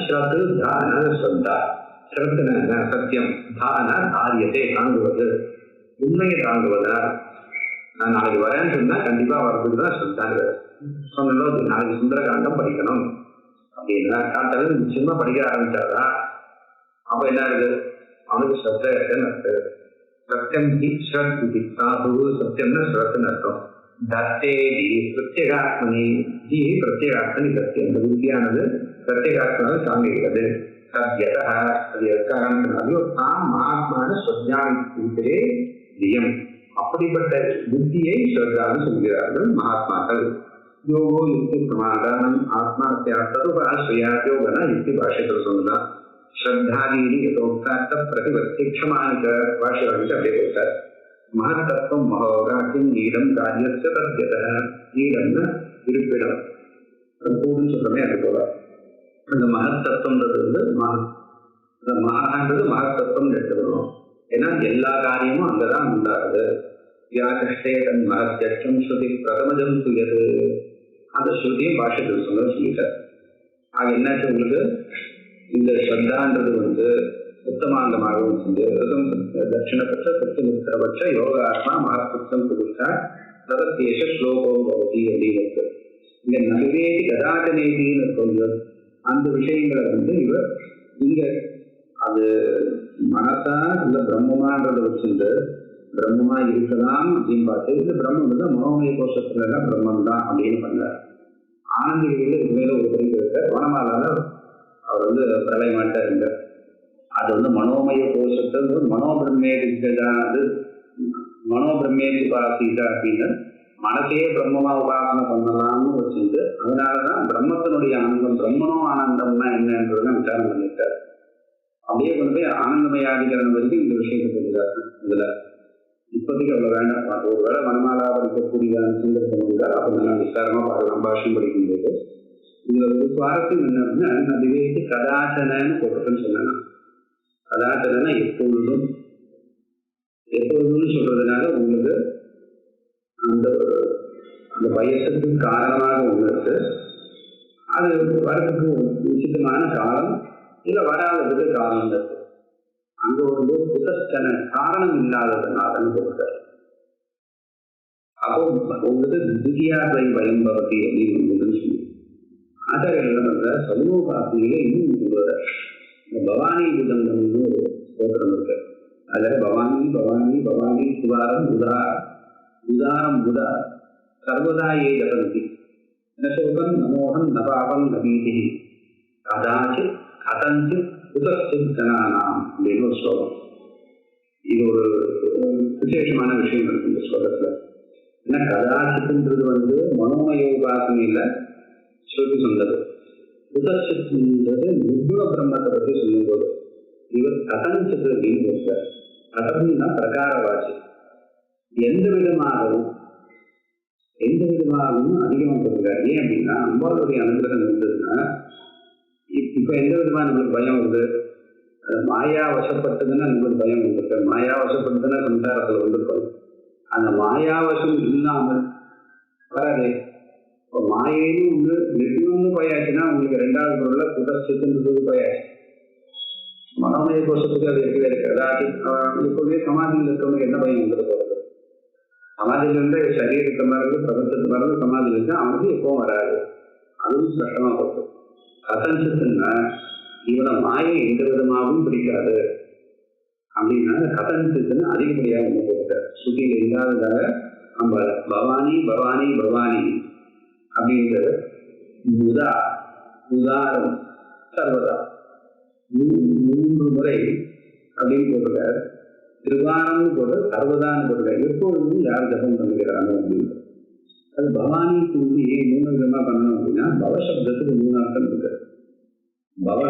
ஸ்ரத்து தான ஸ்ரத்தா. ஸ்ரத்துனா சத்தியம், தான தாரியத்தை தாங்குவது, உண்மையை தாங்குவதா. நான் நாளைக்கு வரேன்னு சொன்னா கண்டிப்பா வரதுக்கு தான் ஸ்ரத்தாங்க சொன்னோம். நாளைக்கு சுந்தரகாண்டம் படிக்கணும் அப்படின்னா காட்டது நிச்சயமா படிக்க ஆரம்பிச்சாதான் அப்ப என்ன ஆகுது, அவனுக்கு ஸ்ரத்த இருக்குன்னு அர்த்தம். சத்தியம் ஹி ஸ்ரத் இது சாது. சத்தியம்னா ஸ்ரத்துன்னு அர்த்தம். தத்தே டி பிரத்யேகாத்மனி, ஜி பிரத்யேகாத்மனி சத்தியம். இந்த புத்தியானது பிரத்யேகாத்மனாக சாமிக்கிறது. சத்யதா அது எதற்காக தாம் மகாத்மான ஸ்வஜானிலே தியம். அப்படிப்பட்ட புத்தியை ஸ்ரத்தான்னு சொல்கிறார்கள் மகாத்மாக்கள். யோகோ யுக்தி பிரமாதானம் ஆத்மாத்தியா யோகனா யுக்தி பாஷைகள் சொல்லலாம். ஸ்ரத்தாதீனி யதோக்தார்த்த பிரதிவத்தியக்ஷமானிக பாஷைகளுக்கு அப்படியே போட்டார். மகத்தத்துவம் மகோகாக்கின் நீடம் காரியத்தை தத்யத. நீடம்னா இருப்பிடம், கூடுன்னு சொல்றமே அது போல. அந்த மகத்தத்துவன்றது அந்த மகான்றது மகத்தத்துவம் எடுத்துக்கணும். ஏன்னா எல்லா காரியமும் அங்கதான் உண்டாகுது. வியாகஷ்டே தன் மகத்தியம் ஸ்ருதி பிரதமஜம் துயது. அந்த ஸ்ருதியும் பாஷத்தில் சொல்ல சொல்லிட்டார். ஆக என்னாச்சு உங்களுக்கு, இந்த ஸ்ரத்தான்றது உத்தமாங்கமாகவும் தட்சிணபட்ச சத்தியமித்திரபட்ச யோகாத்மா மகத்துவம் புதுசா பிரதத்தேஷ ஸ்லோகம் பவதி அப்படின்னு இங்க நடுவேதி கதாகநேதின்னு சொல்வது. அந்த விஷயங்களை இவர் இங்க அது மனசா இல்ல பிரம்மமான்றதை வச்சிருந்து பிரம்மமா இருக்கலாம் அப்படின்னு பார்த்து இந்த பிரம்மம் மனோமய கோஷத்துல பிரம்மம் தான் அப்படின்னு பண்ணார். ஆனந்திகளில் உண்மையில ஒரு குறிப்பு இருக்க வனமாலால அவர் பிரளயமாட்டா இருந்தார். அது மனோமய கோஷத்தை மனோபிரம்மேதிக்காது மனோபிரம்மேதிபாசிதா அப்படின்னு மனசையே பிரம்மமா உபாசனை பண்ணலாம்னு வச்சிருந்து அதனாலதான் பிரம்மத்தினுடைய ஆனந்தம் பிரம்மனோ ஆனந்தம்னா என்னன்றதுதான் விசாரம் பண்ணிட்டார். அப்படியே போய் ஆனந்தமயாதிகரணம் வரைக்கும் இந்த விஷயத்தை சொல்லுறாரு. இதுல இப்போதைக்கு அவ்வளவு வேண்டாம். ஒரு வேளை மனமாலா படிக்கக்கூடிய சந்தர்ப்பம் இருந்தால் அப்போ நான் விசாரமா பார்க்கலாம் பாஷம் படிக்கும்போது. இதுல ஒரு சுவாரஸ்யம் என்ன அப்படின்னா, நான் விவேகி கதாச்சனன்னு போட்டுன்னு சொன்னேன். கதாச்சனா எப்பொழுதும் எப்பொழுதும் சொல்றதுனால உங்களுக்கு அந்த அந்த பயத்துக்கு காரணமாக ஒன்று இருக்கு. அது வரதுக்கு உச்சிதமான காலம் இல்ல வராததுக்கு காரணம் இருக்கு. அங்க புதஸ்கன காரணம் இல்லாததுனாலன்னு சொல்றாரு. அப்போ உங்களுக்கு திவ்யாத்வை பயம் பவதி அப்படின்னு சொல்லி ஆச்சாரியர்கள் சதுரோபாசனையில இன்னும் பவானி புதங்கம்னு ஒரு ஸ்தோத்திரம் இருக்கு. அதுல பவானி பவானி பவானி சுதாரம் உதாரம் புதா சர்வதா ஏ ஜபந்தி நசோகம் நமோகம் நபாபம் நபீதி கதாச்சித் கதஞ்சித் புதச்சித் ஜனானாம் அப்படின்னு ஒரு ஸ்லோகம். இது ஒரு விசேஷமான விஷயம் இருக்கு இந்த ஸ்லோகத்துல. ஏன்னா கதாச்சித்ன்றது மனோமய உபாசனையில சொல்லி சொன்னது. புதச்சித்ன்றது நிர்குண பிரம்மத்தை பற்றி சொல்லும் போது இவர் கதஞ்சித் அப்படின்னு சொல்றார். கதம்னா பிரகாரவாசி. எந்த விதமாகவும் அதிகமாக சொல்றாரு. ஏன் அப்படின்னா அம்பாளுடைய அனுகிரகம் இருந்ததுன்னா இப்ப எந்த விதமா நம்மளுக்கு பயம் வருது, மாயா வசப்பட்டதுன்னா நம்மளுக்கு பயம் வந்துருக்கு. மாயா வசப்பட்டதுன்னா சம்சாரத்துல வந்திருக்கோம். அந்த மாயாவசம் இல்லாமல் வராது. இப்போ மாயைன்னு நிர்குணம்னு போயாச்சுன்னா உங்களுக்கு ரெண்டாவது பொருள்ல புதச்சித்துன்றது போயாச்சு. மனோமய கோஷத்துக்கு அது எப்படி இருக்கிறது? எப்போதுமே சமாதியில் இருக்கவங்க என்ன பயம் வந்துட்டு போறது? சமாதியில இருந்து சரீரத்தை மறந்து பிரபஞ்சத்தை மறந்து சமாதியில் இருந்தா அவனுக்கு எப்பவும் வராது. அதுவும் ஸ்பஷ்டமா போகுது. கதஞ்சித்துன்னா இவனை மாயை எந்த விதமாகவும் பிடிக்காது அப்படின்னா கதஞ்சித்துன்னு அதிகப்படியாக என்ன போட்டார். சுத்தியில இல்லாததாக நம்ம பவானி பவானி பவானி அப்படின்றது உதாரம் சர்வதா 3 முறை அப்படின்னு போட்டிருக்காரு. திருவானம்னு போட்டு சர்வதான்னு போட்டிருக்காரு. எப்பொழுதும் யார் ஜபம் பண்ணுகிறாங்க அப்படின்னு. அது பவானிக்கு ஏன் 3 விதமா பண்ணணும் அப்படின்னா பவசப்தத்துக்கு 3 அர்த்தம் இருக்கு. பவ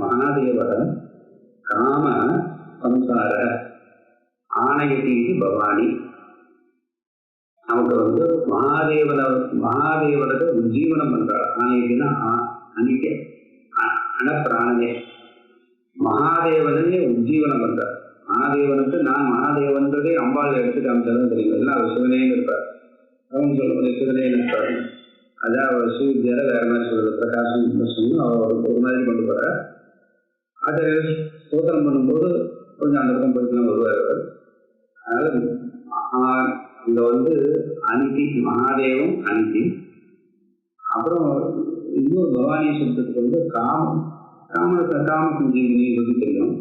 மகாதேவ காம சம்சார ஆணையத்தி பவானி. நமக்கு மகாதேவனுக்கு உஜ்ஜீவனம் பண்றாள். ஆணையத்தினா அன்னைக்கு அனப்பிராணனே மகாதேவனே உஜ்ஜீவனம் பண்றார். மகாதேவனுக்கு நான் மகாதேவன்றதே அம்பாள் எடுத்து காமிச்சாலும் தெரியும். எல்லாம் அவர் சிவனேன்னு இருப்பார். அவங்க சொல்லுவது சிவனேன்னு இருப்பாரு. அதான் அவர் சூரியரை வேற மாதிரி சொல்றது பிரகாசம் சொல்லி அவர் ஒரு மாதிரி கொண்டு போறார். அதை சோதனம் பண்ணும்போது கொஞ்சம் அந்த பக்கம் போய்க்கலாம் வருவார். அதனால இங்க அனிதி மகாதேவம் அனிதி. அப்புறம் இன்னொரு பவானி சொல்றதுக்கு காம சஞ்சீவினி தெரியும்.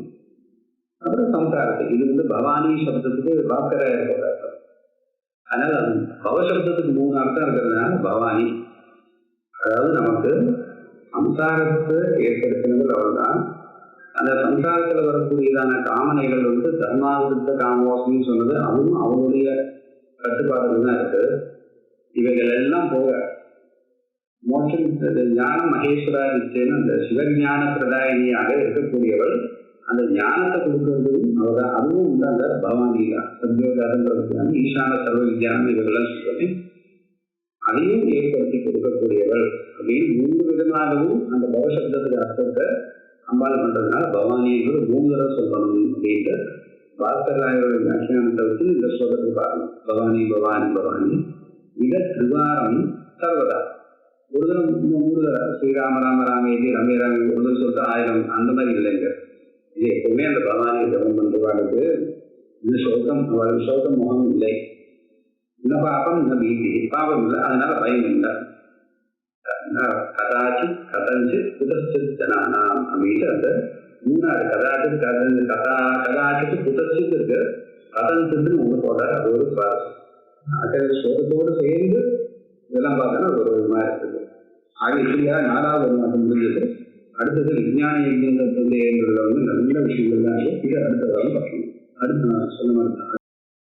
அப்புறம் சம்சாரத்துக்கு இது பவானி சப்தத்துக்கு பாக்கரா இருக்கிறார். அதனால பவசப்தத்துக்கு 3 அர்த்தம் இருக்கிறதுனால பவானி. அதாவது நமக்கு சம்சாரத்தை ஏற்படுத்தினது அவர்தான். அந்த சம்சாரத்துல வரக்கூடியதான காமனைகள் தர்மாவிருத்த காமவாசம்னு சொன்னது அதுவும் அவருடைய கட்டுப்பாடுகள் தான் இருக்கு. இவைகள் எல்லாம் போக மோட்சம் ஞானம் மகேஸ்வரா நிச்சயம் அந்த சிவஞான பிரதாயினியாக இருக்கக்கூடியவள். அந்த ஞானத்தை கொடுக்கறதும் அவர்தான். அதுவும் அந்த பவானி தான். சத்யோஜாதம் ஈசான சர்வ வித்யானம் இவர்களெல்லாம் சொல்லி அதையும் ஏற்படுத்தி கொடுக்கக்கூடியவள் அப்படின்னு 3 விதமாகவும் அந்த பவசப்தத்துக்கு அர்த்தத்தை அம்பாள் பண்றதுனால பவானின்றது 3 தடவை சொல்லணும் அப்படின்ட்டு பாஸ்கராயோட வியாக்கியானத்தை வச்சு இந்த ஸ்லோகத்துக்கு பார்க்கணும். பவானி பவானி பவானி இத திருவாரம் சர்வதா. ஒரு தரம் 3 தடவை ஸ்ரீராம ராம ராமேதி ரமே ராமே ஒரு தடவை சொல்லிட்டு 1000 அந்த மாதிரி இல்லைங்க. இது எப்பவுமே அந்த பவானியை ஜபம் பண்றவாளுக்கு இது சோகம், அவளுக்கு சோகம் முகம் இல்லை, இந்த பாபம் இந்த பீதி, பாபம் இல்லை, அதனால பயம் இல்லை. கதாச்சி கதஞ்சு புதச்சித் ஜனானாம் அப்படின்ட்டு அந்த 3வது கதாச்சி கதாச்சிக்கு புதச்சித் இருக்கு, கதஞ்சுன்னு ஒன்று போட்டார். அது ஒரு சோகத்தோடு சேர்ந்து இதெல்லாம் பார்த்தோன்னா ஒரு விதமாக இருக்குது. ஆக இப்படியா 4வது மாதம் முடிஞ்சது. அடுத்தது விஞ்ஞான யஜ்யங்களுடைய நல்ல விஷயங்கள் தான். இது அடுத்த வாரம் பார்க்கணும். அடுத்து நான் சொல்ல மாட்டேன்.